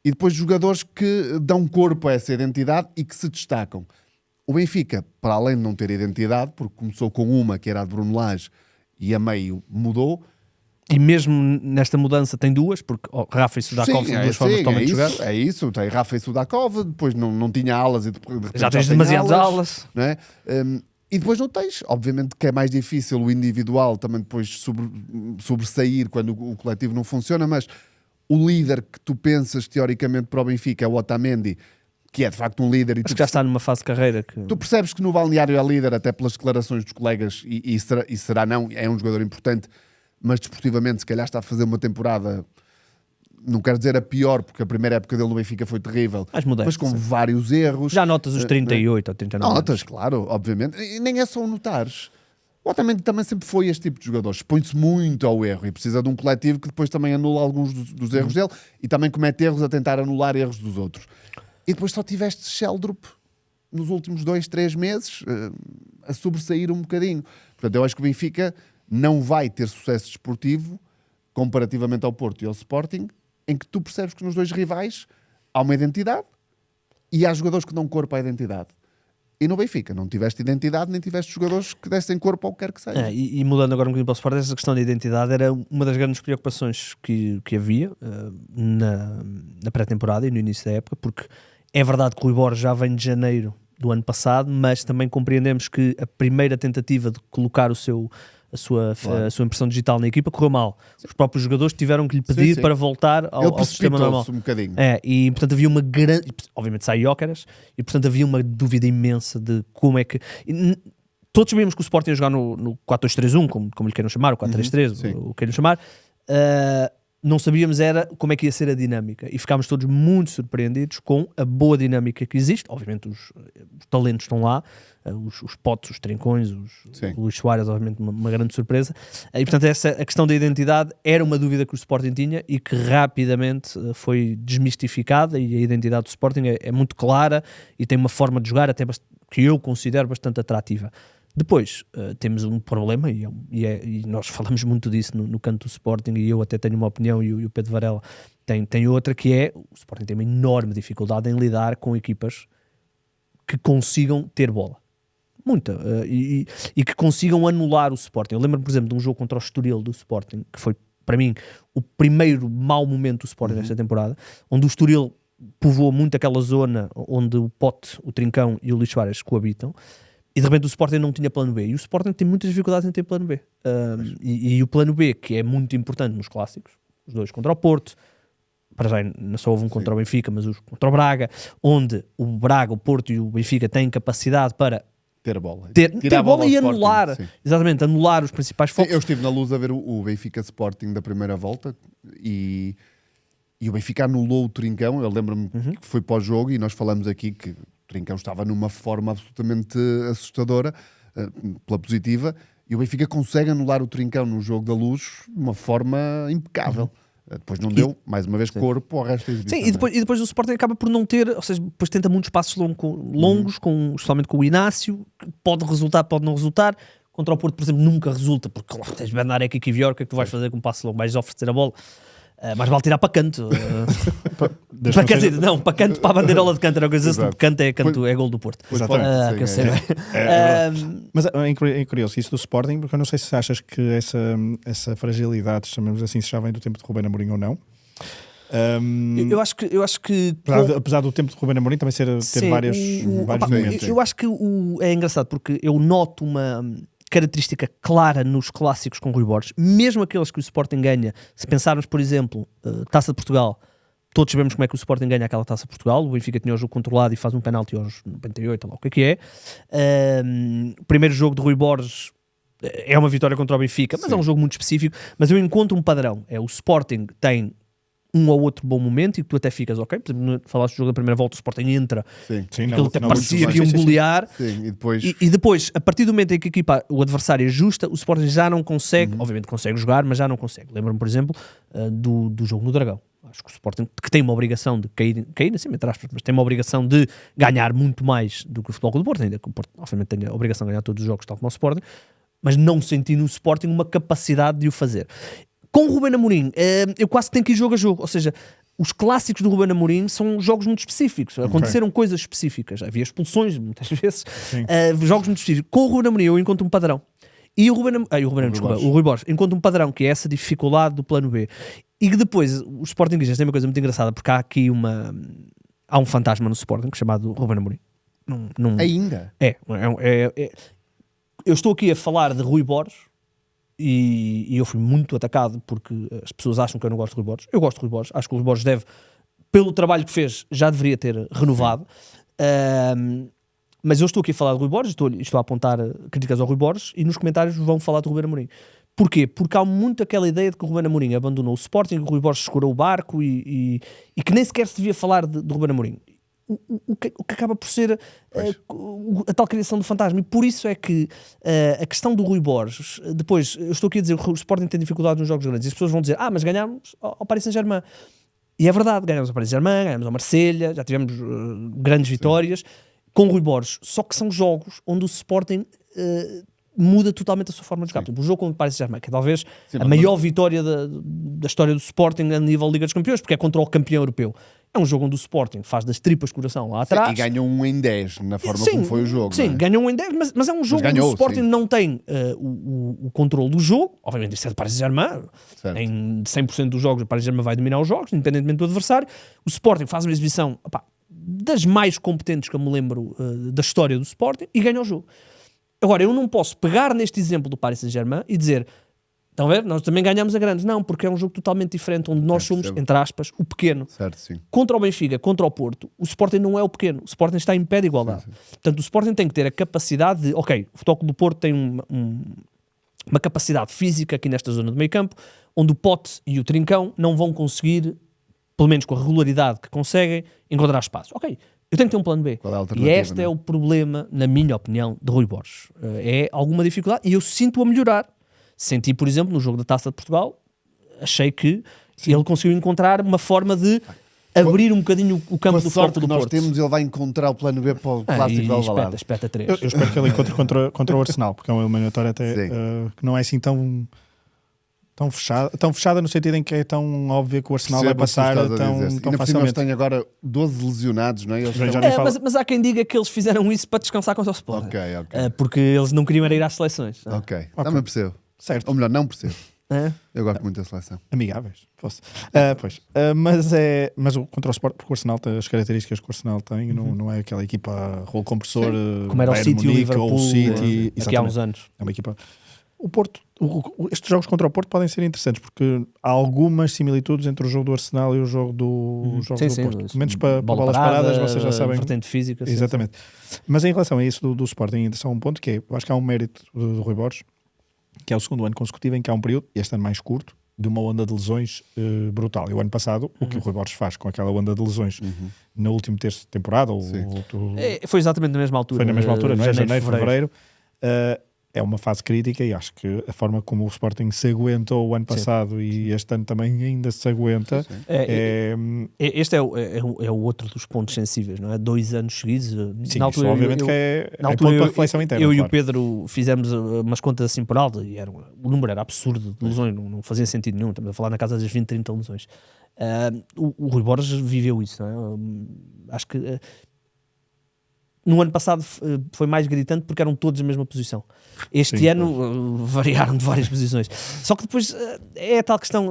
e depois jogadores que dão corpo a essa identidade e que se destacam. O Benfica, para além de não ter identidade, porque começou com uma que era a de Bruno Lage e a meio mudou. E mesmo nesta mudança tem duas, porque Rafa e Sudakov são duas formas totalmente de jogar. É isso, tem Rafa e Sudakov, depois não tinha alas e depois Já tens demasiadas alas. Não é? E depois não tens, obviamente que é mais difícil o individual também depois sobressair quando o coletivo não funciona, mas o líder que tu pensas teoricamente para o Benfica é o Otamendi, que é de facto um líder. E Acho que já está numa fase de carreira. Tu percebes que no balneário é líder até pelas declarações dos colegas e será não, é um jogador importante, mas desportivamente se calhar está a fazer uma temporada, não quero dizer a pior, porque a primeira época dele no Benfica foi terrível, mas com vários erros. Já notas os 38 ou 39 Notas, anos. claro, obviamente. E nem é só notares. O Otamendi também sempre foi este tipo de jogador. Expõe-se muito ao erro e precisa de um coletivo que depois também anula alguns dos erros dele e também comete erros a tentar anular erros dos outros. E depois só tiveste Sheldrup nos últimos 2-3 meses a sobressair um bocadinho. Portanto, eu acho que o Benfica não vai ter sucesso desportivo comparativamente ao Porto e ao Sporting, em que tu percebes que nos dois rivais há uma identidade e há jogadores que dão corpo à identidade. E no Benfica não tiveste identidade, nem tiveste jogadores que dessem corpo ao que quer que seja. E mudando agora um bocadinho para o Sporting, essa questão de identidade era uma das grandes preocupações que havia na pré-temporada e no início da época, porque é verdade que o Rui Borges já vem de janeiro do ano passado, mas também compreendemos que a primeira tentativa de colocar a sua impressão digital na equipa correu mal. Os próprios jogadores tiveram que lhe pedir para voltar ao sistema normal. Um bocadinho. E portanto havia uma grande... Obviamente sai Jóqueras, e portanto havia uma dúvida imensa de como é que... Todos sabíamos que o Sporting ia jogar no 4-2-3-1, como lhe queiram chamar, o 4-3-3, o queiram chamar. Não sabíamos era como é que ia ser a dinâmica e ficámos todos muito surpreendidos com a boa dinâmica que existe. Obviamente os talentos estão lá, os Potes, os Trincões, o Luís Soares, obviamente uma grande surpresa, e portanto a questão da identidade era uma dúvida que o Sporting tinha e que rapidamente foi desmistificada, e a identidade do Sporting é muito clara e tem uma forma de jogar até que eu considero bastante atrativa. Depois temos um problema e nós falamos muito disso no canto do Sporting, e eu até tenho uma opinião e o Pedro Varela tem outra, que é o Sporting tem uma enorme dificuldade em lidar com equipas que consigam ter bola, muita, e que consigam anular o Sporting. Eu lembro-me, por exemplo, de um jogo contra o Estoril do Sporting, que foi para mim o primeiro mau momento do Sporting nesta temporada, onde o Estoril povoou muito aquela zona onde o Pote, o Trincão e o Luís Soares coabitam. E de repente o Sporting não tinha plano B. E o Sporting tem muitas dificuldades em ter plano B. E o plano B, que é muito importante nos clássicos, os dois contra o Porto, para já não só houve um contra o Benfica, mas os contra o Braga, onde o Braga, o Porto e o Benfica têm capacidade para ter a bola. Ter a bola e anular. Exatamente, anular os principais focos. Eu estive na Luz a ver o Benfica Sporting da primeira volta e o Benfica anulou o Trincão. Eu lembro-me que foi pós-jogo e nós falamos aqui que o Trincão estava numa forma absolutamente assustadora, pela positiva, e o Benfica consegue anular o Trincão no jogo da Luz de uma forma impecável. Depois não deu, mais uma vez, corpo ao resto da exibição. Sim, e depois o Sporting acaba por não ter, ou seja, depois tenta muitos passos longos, especialmente com o Inácio, que pode resultar, pode não resultar. Contra o Porto, por exemplo, nunca resulta, porque lá tens Bednarek e Kivior, o que é que tu vais fazer com um passo longo? Vais oferecer a bola. Mas vale tirar para canto. Desde Quer não seja- dizer, não, para canto, para a bandeirola de canto, era coisa Exato. canto é gol do Porto. Pois Exatamente. pode, Que eu sim, sei é. bem. verdade. Mas é curioso isso do Sporting, porque eu não sei se achas que essa fragilidade, chamemos assim, se já vem do tempo de Rubén Amorim ou não. Eu acho que Apesar do tempo de Rubén Amorim também ter sim, vários opa, momentos. eu acho que é engraçado porque eu noto uma característica clara nos clássicos com Rui Borges, mesmo aqueles que o Sporting ganha. Se pensarmos, por exemplo, Taça de Portugal, todos sabemos como é que o Sporting ganha aquela Taça de Portugal. O Benfica tinha o jogo controlado e faz um penalti aos 98, lá, o que é. O primeiro jogo de Rui Borges é uma vitória contra o Benfica, mas Sim. é um jogo muito específico. Mas eu encontro um padrão, o Sporting tem um ou outro bom momento e que tu até ficas ok. Por exemplo, falaste do jogo da primeira volta, o Sporting entra, Sim. Sim, aquilo até não, parecia muito que iam bem. Sim, sim, sim. golear. Sim, e depois... E depois, a partir do momento em que a equipa, o adversário ajusta, o Sporting já não consegue, obviamente consegue jogar, mas já não consegue. Lembro-me, por exemplo, do jogo no Dragão. Acho que o Sporting, que tem uma obrigação de cair assim, entre aspas, mas tem uma obrigação de ganhar muito mais do que o Futebol Clube do Porto, ainda que o Porto, obviamente, tenha a obrigação de ganhar todos os jogos, tal como o Sporting, mas não senti no Sporting uma capacidade de o fazer. Com o Rubén Amorim, eu quase que tenho que ir jogo a jogo, ou seja, os clássicos do Rubén Amorim são jogos muito específicos, aconteceram coisas específicas, havia expulsões muitas vezes, jogos muito específicos. Com o Rubén Amorim eu encontro um padrão, e o Rui Borges encontra um padrão, que é essa dificuldade do plano B, e que depois os Sportingistas têm uma coisa muito engraçada, porque há aqui há um fantasma no Sporting chamado Rubén Amorim. Ainda? Eu estou aqui a falar de Rui Borges e eu fui muito atacado porque as pessoas acham que eu não gosto de Rui Borges. Eu gosto de Rui Borges, acho que o Rui Borges deve, pelo trabalho que fez, já deveria ter renovado. Mas eu estou aqui a falar de Rui Borges, estou a apontar críticas ao Rui Borges e nos comentários vão falar do Rubén Amorim. Porquê? Porque há muito aquela ideia de que o Rubén Amorim abandonou o Sporting, que o Rui Borges escorou o barco e que nem sequer se devia falar de Rubén Amorim. O que acaba por ser a tal criação do fantasma, e por isso é que a questão do Rui Borges, depois eu estou aqui a dizer que o Sporting tem dificuldade nos jogos grandes e as pessoas vão dizer, mas ganhámos ao Paris Saint-Germain, e é verdade, ganhámos ao Paris Saint-Germain, ganhámos ao Marselha, já tivemos grandes vitórias com o Rui Borges, só que são jogos onde o Sporting muda totalmente a sua forma de jogar. Por exemplo, o jogo contra o Paris Saint-Germain, que é talvez a maior vitória da história do Sporting a nível de Liga dos Campeões, porque é contra o campeão europeu. É um jogo onde o Sporting faz das tripas coração lá atrás. E ganham 1 em 10 na forma como foi o jogo. Sim, não é? ganham 1 em 10, mas é um jogo onde ganhou, o Sporting sim. não tem o controle do jogo. Obviamente, isso é de Paris Saint-Germain. Certo. Em 100% dos jogos, o Paris Saint-Germain vai dominar os jogos, independentemente do adversário. O Sporting faz uma exibição das mais competentes que eu me lembro da história do Sporting e ganha o jogo. Agora, eu não posso pegar neste exemplo do Paris Saint-Germain e dizer, estão a ver? Nós também ganhamos a grandes. Não, porque é um jogo totalmente diferente, onde nós somos, entre aspas, o pequeno. Certo, sim. Contra o Benfica, contra o Porto, o Sporting não é o pequeno. O Sporting está em pé de igualdade. Sim. Portanto, o Sporting tem que ter a capacidade de... Ok, o Futebol Clube do Porto tem uma capacidade física aqui nesta zona do meio campo, onde o Pote e o Trincão não vão conseguir, pelo menos com a regularidade que conseguem, encontrar espaço. Ok, eu tenho que ter um plano B. Qual é a E alternativa, este não é? é o problema, na minha opinião, de Rui Borges. É alguma dificuldade e eu sinto-a melhorar. Senti, por exemplo, no jogo da Taça de Portugal, achei que ele conseguiu encontrar uma forma de abrir um bocadinho o campo Com a do sorte Futebol que do nós Porto. temos, ele vai encontrar o plano B para o clássico da Alvalade. Espeta 3. Eu espero que ele encontre contra o Arsenal, porque é uma eliminatória até que não é assim tão fechada no sentido em que é tão óbvio que o Arsenal vai passar tão Ainda por cima eles facilmente. têm agora 12 lesionados, não é? Eles Já estão- nem falo. Mas há quem diga que eles fizeram isso para descansar contra o Sporting. Ok. Porque eles não queriam era ir às seleções. Ok, também percebo. Certo, Ou melhor, não percebo. É? Eu gosto muito da seleção. amigáveis. Mas contra o Sport, porque o Arsenal tem as características que o Arsenal tem, não é aquela equipa rolo compressor Como era o Bayern City e o Munique, Liverpool ou o City, aqui há uns exatamente. anos. É uma equipa. O Porto, estes jogos contra o Porto podem ser interessantes porque há algumas similitudes entre o jogo do Arsenal e o jogo do Porto. Pelo menos para bolas paradas, vocês já sabem. Vertente física. sim, Exatamente. Mas em relação a isso do Sporting, ainda só um ponto que é, eu acho que há um mérito do Rui Borges, que é o segundo ano consecutivo em que há um período, este ano mais curto, de uma onda de lesões brutal. E o ano passado, o que o Rui Borges faz com aquela onda de lesões no último terço de temporada, Foi exatamente na mesma altura. foi na mesma altura, não é? Janeiro, fevereiro. é uma fase crítica e acho que a forma como o Sporting se aguentou o ano passado e este ano também ainda se aguenta. Este é o outro dos pontos sensíveis, não é? 2 anos seguidos. Sim, na altura, obviamente que é ponto para reflexão interna. Eu e o Pedro fizemos umas contas assim por alto e o número era absurdo de lesões, não fazia sentido nenhum. Estamos a falar na casa das 20, 30 lesões. O Rui Borges viveu isso, não é? Acho que no ano passado foi mais gritante porque eram todos na mesma posição. Este ano variaram de várias posições. Só que depois é a tal questão,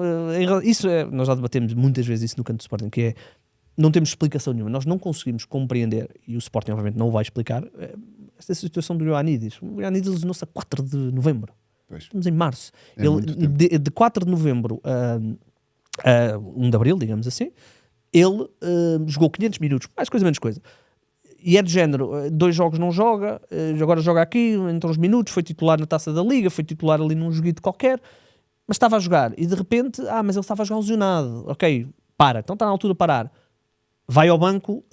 nós já debatemos muitas vezes isso no canto do Sporting, que é, não temos explicação nenhuma. Nós não conseguimos compreender, e o Sporting obviamente não o vai explicar, esta situação do Ioannidis. O Ioannidis lesionou-se a 4 de novembro. Estamos em março. Ele, de 4 de novembro a 1 de abril, digamos assim, ele jogou 500 minutos, mais coisa menos coisa. E é do género, 2 jogos não joga, agora joga aqui, entra uns minutos, foi titular na Taça da Liga, foi titular ali num joguito qualquer, mas estava a jogar, e de repente, mas ele estava a jogar lesionado, ok, então está na altura de parar. Vai ao banco,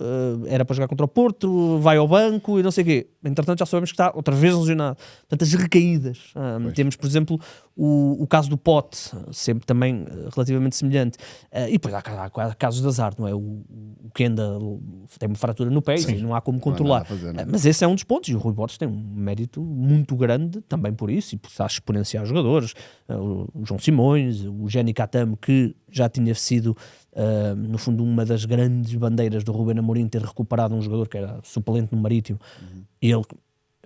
era para jogar contra o Porto, vai ao banco e não sei o quê. Entretanto já sabemos que está outra vez lesionado. Portanto, as recaídas. Temos, por exemplo, o caso do Pote, sempre também relativamente semelhante. E depois há casos de azar, não é? O Kenda tem uma fratura no pé e não há como controlar. Mas esse é um dos pontos. E o Rui Borges tem um mérito muito grande também por isso e por estar a exponenciar jogadores. O João Simões, o Jenny Catamo, que já tinha sido... no fundo uma das grandes bandeiras do Ruben Amorim ter recuperado um jogador que era suplente no Marítimo,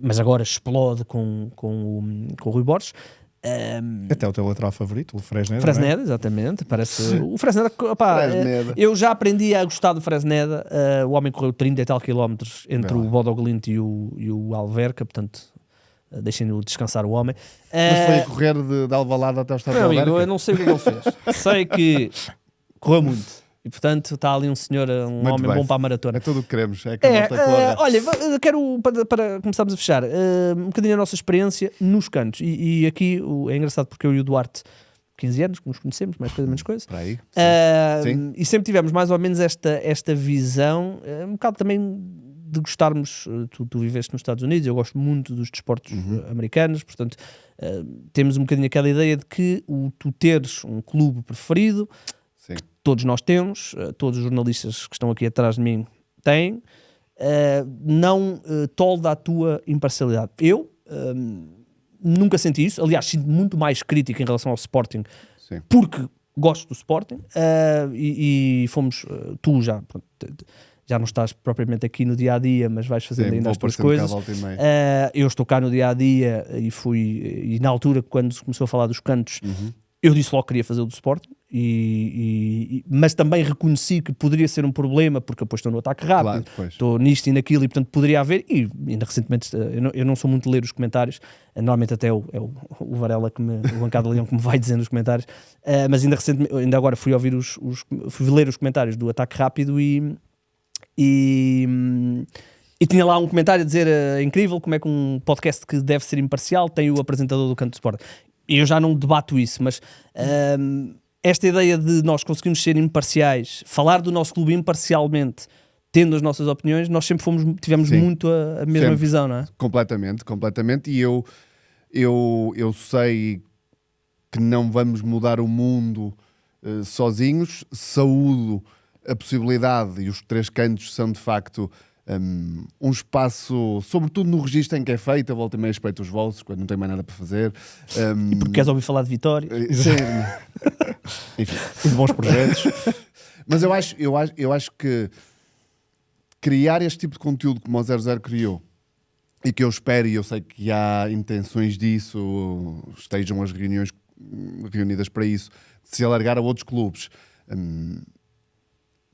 mas agora explode com o Rui Borges. Até o teu lateral favorito, o Fresneda. Fresneda, exatamente. Parece o Fresneda. Eu já aprendi a gostar do Fresneda. O homem correu 30 e tal quilómetros entre o Bodo Glimt e o Alverca, portanto deixem-no descansar o homem. Mas foi a correr de Alvalade até o estádio do Alverca? Eu não sei o que ele fez. Sei que correu muito. E portanto está ali um senhor, muito homem bom para a maratona. É tudo o que queremos. É que a volta corre. Olha, quero, para começarmos a fechar, um bocadinho a nossa experiência nos cantos. E aqui é engraçado porque eu e o Duarte, 15 anos que nos conhecemos, mais coisa menos coisa. Para aí. Sim. E sempre tivemos mais ou menos esta visão, um bocado também de gostarmos. Tu viveste nos Estados Unidos, eu gosto muito dos desportos americanos, portanto temos um bocadinho aquela ideia de que tu teres um clube preferido. Sim. Todos nós temos, todos os jornalistas que estão aqui atrás de mim têm, não tolda a tua imparcialidade. Eu nunca senti isso, aliás, sinto muito mais crítica em relação ao Sporting, sim, porque gosto do Sporting, e fomos, tu já não estás propriamente aqui no dia-a-dia, mas vais fazendo ainda as tuas coisas. Eu estou cá no dia-a-dia e na altura, quando se começou a falar dos cantos, eu disse logo que queria fazer o do Sporting, mas também reconheci que poderia ser um problema, porque depois estou no ataque rápido, estou nisto e naquilo, e portanto poderia haver, e ainda recentemente, eu não sou muito de ler os comentários, normalmente até o Varela, o Bancada Leão, que me vai dizendo os comentários, mas ainda agora fui ler os comentários do ataque rápido e tinha lá um comentário a dizer, incrível, como é que um podcast que deve ser imparcial tem o apresentador do Canto do Sport. E eu já não debato isso, mas esta ideia de nós conseguirmos ser imparciais, falar do nosso clube imparcialmente, tendo as nossas opiniões, nós sempre tivemos muito a mesma sempre, visão, não é? Completamente. E eu sei que não vamos mudar o mundo sozinhos. Saúdo a possibilidade, e os 3 cantos são de facto um espaço, sobretudo no registro em que é feito, a volta e meia respeito os vossos, quando não tem mais nada para fazer. E porque queres ouvir falar de Vitória? Sim. Enfim. E de bons projetos. Mas eu acho que criar este tipo de conteúdo como o 00 criou, e que eu espero, e eu sei que há intenções disso, estejam as reuniões reunidas para isso, de se alargar a outros clubes,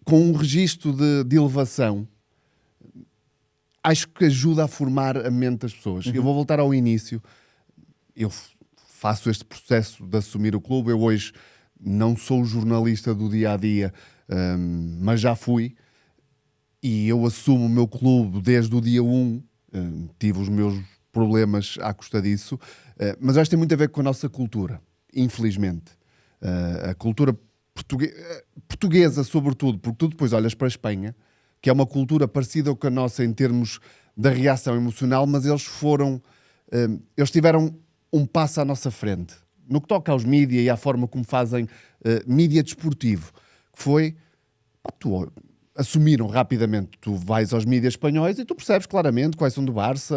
com um registro de elevação, acho que ajuda a formar a mente das pessoas. Eu vou voltar ao início. Eu faço este processo de assumir o clube. Eu hoje não sou jornalista do dia-a-dia, mas já fui. E eu assumo o meu clube desde o dia 1. Tive os meus problemas à custa disso. Mas acho que tem muito a ver com a nossa cultura, infelizmente. A cultura portuguesa, sobretudo, porque tu depois olhas para a Espanha, que é uma cultura parecida com a nossa em termos da reação emocional, mas eles foram eles tiveram um passo à nossa frente. No que toca aos mídia e à forma como fazem mídia desportivo, que foi, assumiram rapidamente, tu vais aos mídias espanhóis e tu percebes claramente quais são do Barça,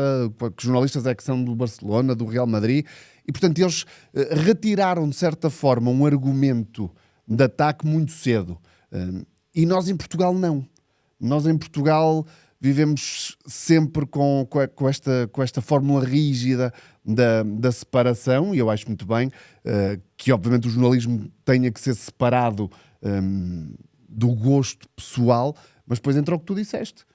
que jornalistas é que são do Barcelona, do Real Madrid, e portanto eles retiraram de certa forma um argumento de ataque muito cedo. E nós em Portugal não. Nós em Portugal vivemos sempre com esta fórmula rígida da separação, e eu acho muito bem que obviamente o jornalismo tenha que ser separado do gosto pessoal, mas depois entra o que tu disseste.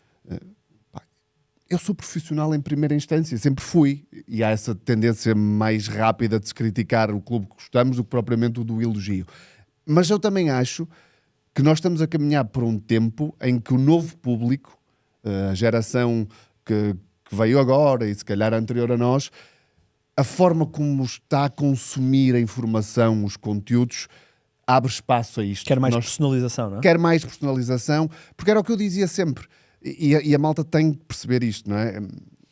Eu sou profissional em primeira instância, sempre fui, e há essa tendência mais rápida de se criticar o clube que gostamos do que propriamente o do elogio. Mas eu também acho que nós estamos a caminhar por um tempo em que o novo público, a geração que veio agora e se calhar anterior a nós, a forma como está a consumir a informação, os conteúdos, abre espaço a isto. Quer mais personalização, não é? Quer mais personalização, porque era o que eu dizia sempre. E a malta tem que perceber isto, não é?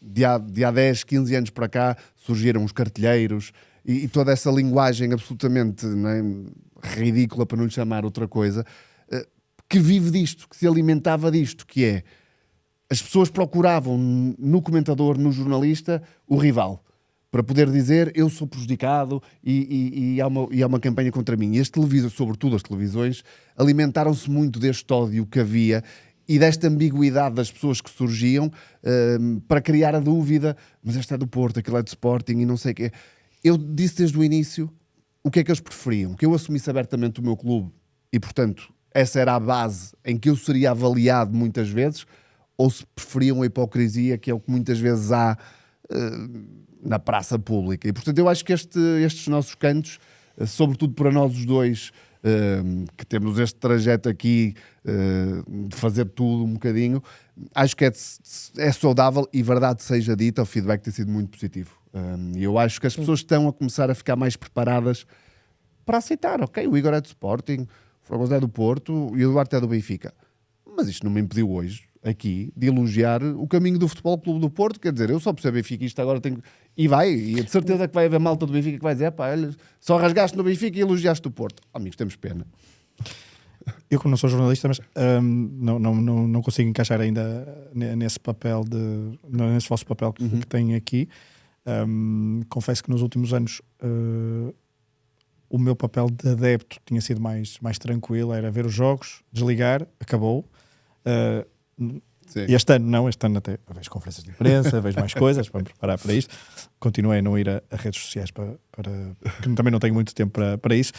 De há 10, 15 anos para cá surgiram os cartilheiros e toda essa linguagem absolutamente, não é, ridícula, para não lhe chamar outra coisa, que vive disto, que se alimentava disto, que é as pessoas procuravam no comentador, no jornalista, o rival, para poder dizer eu sou prejudicado e há uma campanha contra mim. E as televisões, sobretudo as televisões, alimentaram-se muito deste ódio que havia e desta ambiguidade das pessoas que surgiam para criar a dúvida, mas esta é do Porto, aquilo é do Sporting e não sei o quê. Eu disse desde o início o que é que eles preferiam, que eu assumisse abertamente o meu clube e, portanto, essa era a base em que eu seria avaliado muitas vezes, ou se preferiam a hipocrisia, que é o que muitas vezes há na praça pública. E, portanto, eu acho que estes nossos cantos, sobretudo para nós os dois, que temos este trajeto aqui de fazer tudo um bocadinho, acho que é saudável e, verdade seja dita, o feedback tem sido muito positivo. E eu acho que as pessoas estão a começar a ficar mais preparadas para aceitar, ok, o Igor é do Sporting, o Fragoso é do Porto e o Duarte é do Benfica. Mas isto não me impediu hoje, aqui, de elogiar o caminho do Futebol Clube do Porto. Quer dizer, eu só percebo benfiquista agora tenho... E de certeza que vai haver malta do Benfica que vai dizer, pá, olha, só rasgaste no Benfica e elogiaste o Porto. Amigos, temos pena. Eu, como não sou jornalista, mas não consigo encaixar ainda nesse papel, nesse vosso papel que tenho aqui. Confesso que nos últimos anos o meu papel de adepto tinha sido mais tranquilo, era ver os jogos, desligar, acabou. Este ano até vejo conferências de imprensa, vejo mais coisas para me preparar para isto. Continuei a não ir a redes sociais porque também não tenho muito tempo para isso,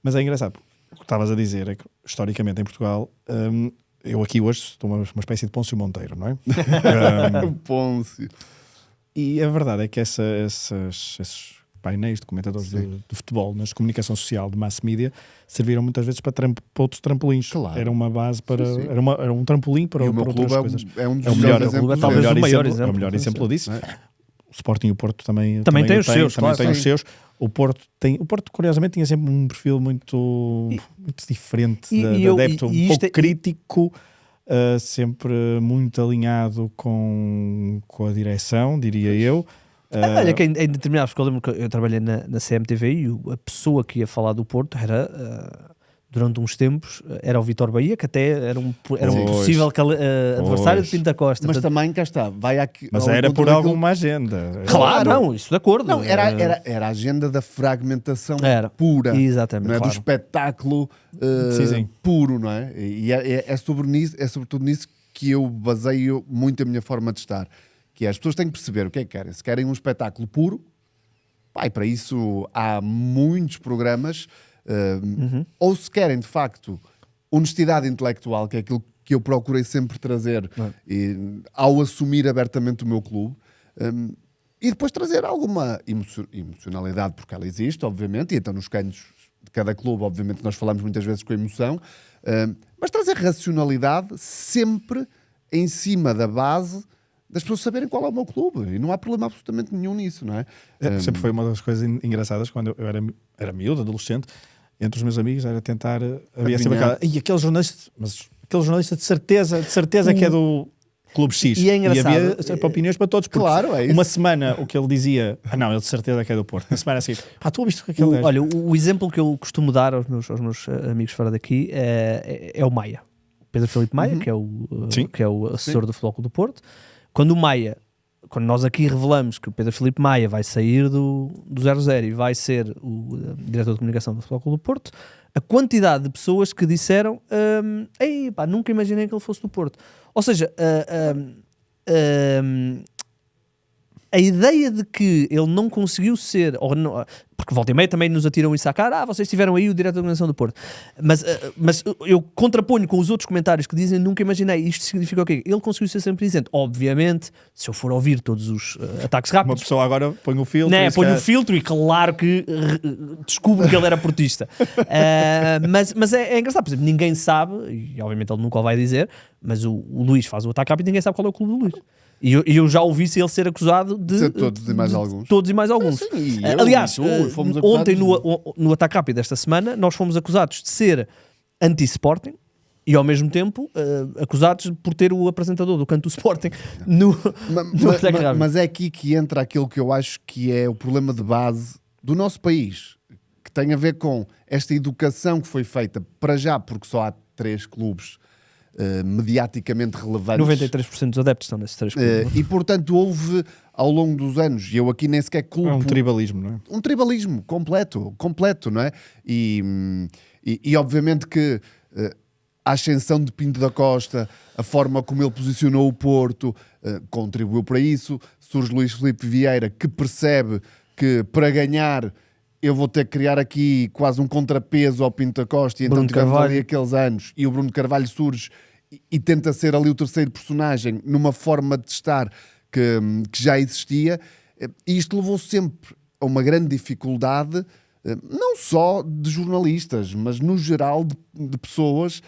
mas é engraçado. O que estavas a dizer é que historicamente em Portugal eu aqui hoje estou uma espécie de Pôncio Monteiro, não é? Pôncio. E a verdade é que esses painéis de comentadores de futebol nas comunicação social de mass media serviram muitas vezes para outros trampolins. Claro. Era uma base para... Sim. Era um trampolim para outras coisas. É um dos melhores exemplos. Talvez o maior exemplo. É o melhor exemplo disso. O Sporting e o Porto também tem os seus. Também tem os seus. O Porto, curiosamente, tinha sempre um perfil muito diferente de adepto, um pouco crítico, sempre muito alinhado com a direção, diria eu. Olha, que em determinados, porque eu lembro que eu trabalhei na CMTV e a pessoa que ia falar do Porto era, durante uns tempos, era o Vítor Bahia, que até era um possível adversário de Pinto Costa. Mas também, cá está, vai aqui... Mas era por alguma agenda. Claro, não, isso de acordo. Não, era a agenda da fragmentação pura. Exatamente. Não é? Claro. Do espetáculo puro, não é? E é sobretudo nisso que eu baseio muito a minha forma de estar. Que as pessoas têm que perceber o que é que querem. Se querem um espetáculo puro, e para isso há muitos programas, ou se querem, de facto, honestidade intelectual, que é aquilo que eu procurei sempre trazer ao assumir abertamente o meu clube, e depois trazer alguma emocionalidade, porque ela existe, obviamente, e então nos cantos de cada clube, obviamente, nós falamos muitas vezes com emoção, mas trazer racionalidade sempre em cima da base das pessoas saberem qual é o meu clube, e não há problema absolutamente nenhum nisso, não é? Sempre foi uma das coisas engraçadas quando eu era miúdo, adolescente, entre os meus amigos era tentar havia sempre aquela, aquele jornalista de certeza que é do Clube X. E é engraçado. havia opiniões para todos. Porque Claro, é isso. uma semana o que ele dizia, não, ele de certeza que é do Porto. Na semana assim, tu ouviste que aquele gajo. Olha, o exemplo que eu costumo dar aos meus amigos fora daqui é o Maia. Pedro Filipe Maia, que é o assessor do Futebol Clube do Porto. Quando nós aqui revelamos que o Pedro Filipe Maia vai sair do 00 e vai ser o diretor de comunicação do Futebol Clube do Porto, a quantidade de pessoas que disseram ei, pá, nunca imaginei que ele fosse do Porto. Ou seja, a ideia de que ele não conseguiu ser, ou não, porque volta e meia também nos atiram isso à cara, vocês tiveram aí o diretor de organização do Porto, mas eu contraponho com os outros comentários que dizem nunca imaginei, isto significa o quê? Ele conseguiu ser sempre presente. Obviamente, se eu for ouvir todos os ataques Uma rápidos, pessoa agora põe o filtro. né, põe o filtro e claro que descubro que ele era portista. Mas é engraçado, por exemplo, ninguém sabe, e obviamente ele nunca o vai dizer, mas o Luís faz o ataque rápido e ninguém sabe qual é o clube do Luís. E eu já ouvi se ele ser acusado de Ser todos e mais alguns. Todos e mais alguns. Sim, e eu, aliás, e tu, fomos acusados ontem no ataque rápido desta semana, nós fomos acusados de ser anti-Sporting e ao mesmo tempo acusados por ter o apresentador do canto do Sporting no ataque rápido. Mas é aqui que entra aquilo que eu acho que é o problema de base do nosso país, que tem a ver com esta educação que foi feita para já, porque só há 3 clubes mediaticamente relevantes. 93% dos adeptos estão nesses 3 clubes. E portanto houve ao longo dos anos, e eu aqui nem sequer culpo... É um tribalismo, não é? Um tribalismo completo, não é? E obviamente que a ascensão de Pinto da Costa, a forma como ele posicionou o Porto, contribuiu para isso. Surge Luís Filipe Vieira, que percebe que para ganhar eu vou ter que criar aqui quase um contrapeso ao Pinto da Costa, e então tivemos ali aqueles anos, e o Bruno Carvalho surge e tenta ser ali o terceiro personagem numa forma de estar que já existia, e isto levou sempre a uma grande dificuldade, não só de jornalistas, mas no geral de pessoas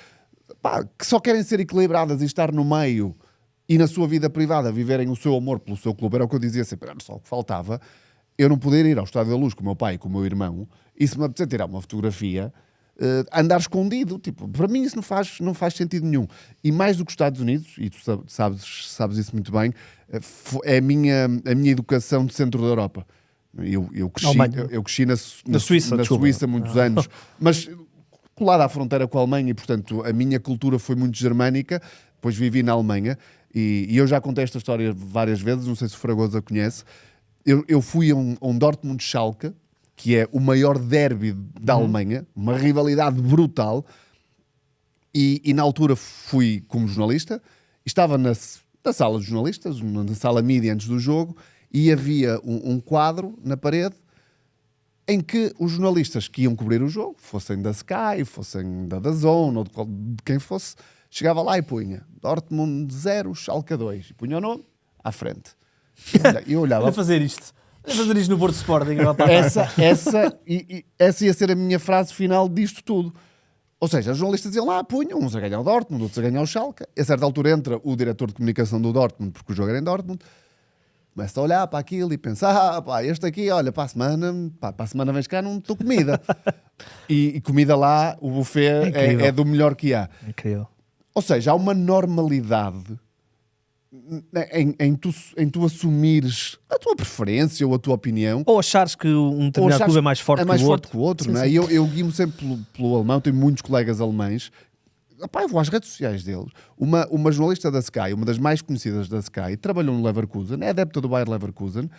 que só querem ser equilibradas e estar no meio e na sua vida privada viverem o seu amor pelo seu clube. Era o que eu dizia sempre, era só o que faltava. Eu não poder ir ao Estádio da Luz com o meu pai e com o meu irmão, e se me apetecer tirar uma fotografia, andar escondido, tipo, para mim isso não faz sentido nenhum. E mais do que os Estados Unidos, e tu sabes isso muito bem, é a minha educação de centro da Europa. Eu cresci na Suíça muitos anos, mas colado à fronteira com a Alemanha, e portanto a minha cultura foi muito germânica. Depois vivi na Alemanha, e eu já contei esta história várias vezes, não sei se o Fragoso a conhece. Eu fui a um Dortmund-Schalke, que é o maior derby da Alemanha, uma rivalidade brutal, e na altura fui como jornalista, estava na sala de jornalistas, na sala mídia antes do jogo, e havia um quadro na parede em que os jornalistas que iam cobrir o jogo, fossem da Sky, fossem da DAZN ou de quem fosse, chegava lá e punha Dortmund 0, Schalke 2, e punha o nome à frente. Eu olhava. Olha fazer isto no Porto Sporting. Essa ia ser a minha frase final disto tudo. Ou seja, os jornalistas iam lá, punham, uns a ganhar o Dortmund, outros a ganhar o Schalke. A certa altura entra o diretor de comunicação do Dortmund, porque o jogo era em Dortmund, começa a olhar para aquilo e pensa, este aqui, olha, para a semana vens cá, não estou comida. e comida lá, o buffet é do melhor que há. Incrível. Ou seja, há uma normalidade em tu assumires a tua preferência ou a tua opinião, ou achares que um determinado clube é mais forte que o outro, não é? E eu guio-me sempre pelo alemão, tenho muitos colegas alemães. Eu vou às redes sociais deles. Uma jornalista da Sky, uma das mais conhecidas da Sky, trabalhou no Leverkusen, é adepta do Bayer Leverkusen.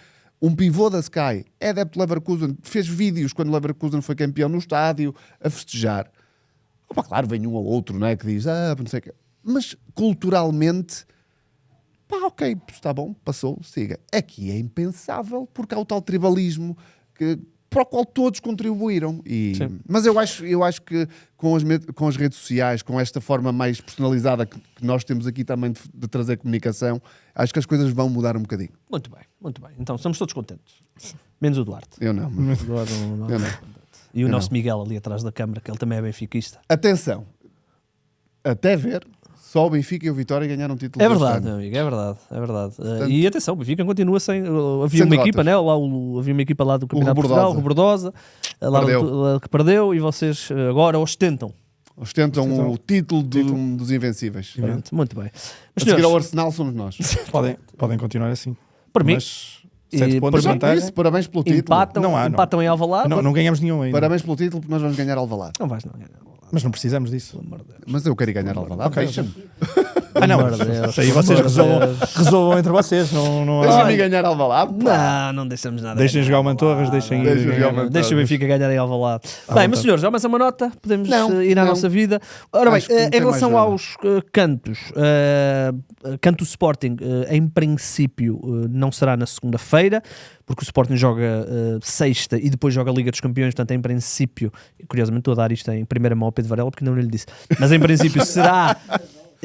Um pivô da Sky é adepto do Leverkusen, fez vídeos quando o Leverkusen foi campeão no estádio a festejar. Claro, vem um ou outro, não é, que diz, não sei o quê. Mas culturalmente, ok, está bom, passou, siga. Aqui é impensável, porque há o tal tribalismo para o qual todos contribuíram. Mas eu acho que com as redes sociais, com esta forma mais personalizada que nós temos aqui também de trazer comunicação, acho que as coisas vão mudar um bocadinho. Muito bem, muito bem. Então, estamos todos contentes. Menos o Duarte. Eu não. Eu não. E o nosso Miguel ali atrás da câmara, que ele também é benfiquista. Atenção, até ver, só o Benfica e o Vitória ganharam título. É verdade, meu amigo, é verdade. Portanto, e atenção, o Benfica continua sem. Havia uma equipa, né? Havia uma equipa lá do Campeonato de Portugal, o Rebordosa, lá que perdeu, e vocês agora ostentam Ostentam o título dos Invencíveis. Pronto, muito bem. A Mas, seguir ao senhores, Arsenal somos nós. Podem continuar assim. por mim, Mas 7 E pontos de por mim, vantagem. Isso, parabéns pelo título. empatam em Alvalade. Não ganhamos nenhum ainda. Parabéns pelo título, porque nós vamos ganhar Alvalade. Não vais não. Mas não precisamos disso. Mas eu quero ir ganhar Alvalade. Ok. Deixa-me Não, amor de Deus, isso aí pelo vocês amor de resolvam entre vocês. Não Deixa-me ganhar Alvalade. pá. Não deixamos nada. Deixem jogar o Mantorras, deixem Deixa jogar o Mantorras. Deixa o Benfica ganhar em Alvalade. Bem, vontade. meus senhores, já mais uma nota. Podemos Não, ir à não. nossa vida. Ora bem, Acho que não em tem relação mais nada. aos cantos, canto Sporting, em princípio, não será na segunda-feira, porque o Sporting joga sexta e depois joga a Liga dos Campeões, portanto, em princípio, curiosamente estou a dar isto em primeira mão ao Pedro Varela, porque não lhe disse, mas em princípio será.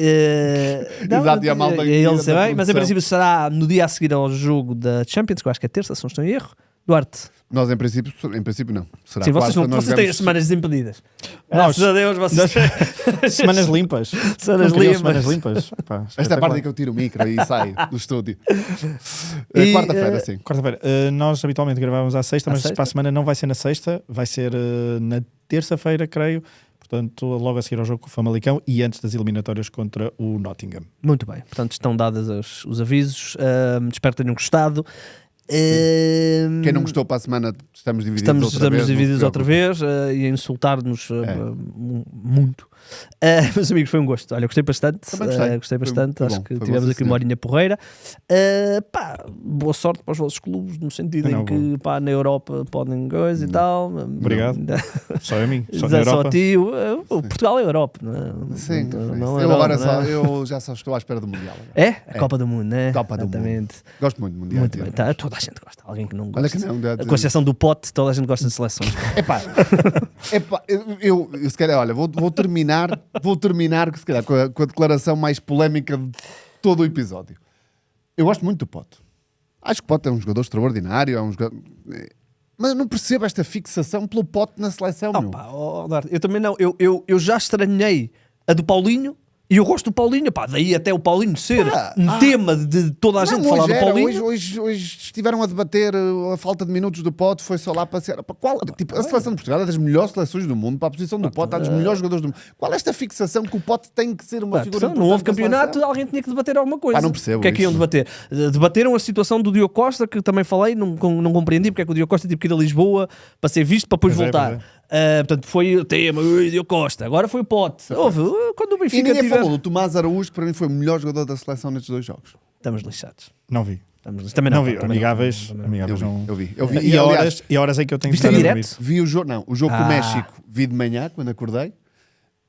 Exato, e a malta ele da sei bem, mas em produção. princípio será no dia a seguir ao jogo da Champions, que eu acho que é terça, se não estou em erro. Duarte, Nós, em princípio não. Será sim, vocês, quarta, não, nós vocês têm jogamos- as semanas desimpedidas. Nós- Graças a Deus, vocês Semanas limpas. Semanas Não queriam limpas. Semanas limpas. Pá, Esta é a parte em que eu tiro o micro e saio do estúdio. E, Quarta-feira, sim. Quarta-feira. Nós habitualmente gravávamos à sexta, À mas sexta? para a semana não vai ser na sexta, vai ser na terça-feira, creio. Portanto, logo a seguir ao jogo com o Famalicão e antes das eliminatórias contra o Nottingham. Muito bem, portanto estão dados os avisos. Espero que tenham gostado. Quem não gostou para a semana, estamos divididos outra vez. Estamos não se divididos outra preocupe. vez e a insultar-nos É. muito. Meus amigos, foi um gosto. Olha, gostei bastante. Também gostei. Gostei Foi- bastante. foi Acho bom, que foi tivemos bom, aqui sim, uma senhor. horinha porreira. Boa sorte para os vossos clubes, no sentido Não, em que pá, na Europa podem coisa e tal. Obrigado. Só a mim. Só na Só a Europa. ti. O Portugal é Europa, não é? Sim, Não é eu agora Europa, não é? eu já só estou à espera do Mundial. agora. É? A Copa do Mundo, né? Copa do Mundo. Exatamente. Gosto muito do Mundial. Muito bem. Tá, toda a gente gosta. Alguém que não gosta. Olha que não, deve- Com exceção do pote, toda a gente gosta de seleções. Epá, eu se calhar, olha, vou terminar se calhar, com a declaração mais polémica de todo o episódio. Eu gosto muito do Pote. Acho que o Pote é um jogador extraordinário, é um jogador... Mas eu não percebo esta fixação pelo Pote na seleção, meu. Opa, Duarte, eu também não. Eu já estranhei a do Paulinho e eu gosto do Paulinho. Pá, daí até o Paulinho ser um tema de toda a gente Não, falar hoje do era, Paulinho. hoje estiveram a debater a falta de minutos do Pote, foi só lá para ser. Tipo, a seleção de Portugal é das melhores seleções do mundo, para a posição do Pote, há dos melhores jogadores do mundo. Qual é esta fixação que o Pote tem que ser uma Pá, figura então, não houve importante na campeonato, seleção? alguém tinha que debater alguma coisa. Não percebo O que é que iam isso. debater? Debateram a situação do Diogo Costa, que também falei, não compreendi porque é que o Diogo Costa teve que ir a Lisboa para ser visto, para depois Pois é, voltar. pois Portanto, foi o tema, ui, Diogo Costa. Agora foi o Pote. Houve, quando o E Benfica ninguém tiver... falou do Tomás Araújo, que para mim foi o melhor jogador da seleção nestes dois jogos. Estamos lixados. Não vi. Também Não vi. também Amigáveis. também Amigáveis não. Eu vi. E aliás, horas em que eu tenho Viste estar a em dormir. direto? vi o jogo, não, o jogo com o Ah. México vi de manhã, quando acordei.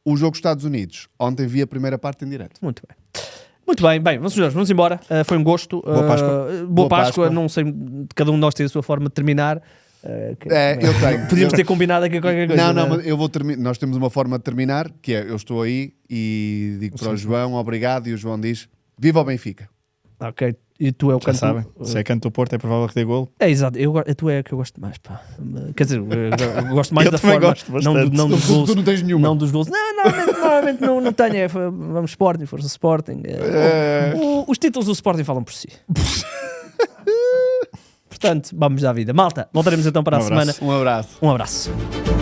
O jogo dos Estados Unidos, ontem vi a primeira parte em direto. Muito bem. Muito bem, meus senhores, vamos embora. Foi um gosto. Boa Páscoa. Boa Boa Páscoa. Páscoa. Não sei, cada um de nós tem a sua forma de terminar. Eu tenho. Podíamos ter combinado aqui qualquer coisa. Não, né? mas eu vou terminar. Nós temos uma forma de terminar, que é, eu estou aí e digo para o João, obrigado, e o João diz, viva o Benfica. Ok, e tu é o Já canto. sabem. Se é canto do Porto, é provável que dê gol. É exato, tu é que eu gosto mais, pá. Quer dizer, eu gosto mais Eu da também forma, gosto bastante. não dos gols. Tu não tens nenhuma. Não dos gols. Não, normalmente não tenho. Vamos Sporting, força Sporting. Os títulos do Sporting falam por si. Portanto, vamos à vida. Malta, voltaremos então para a Um semana. abraço. Um abraço. Um abraço.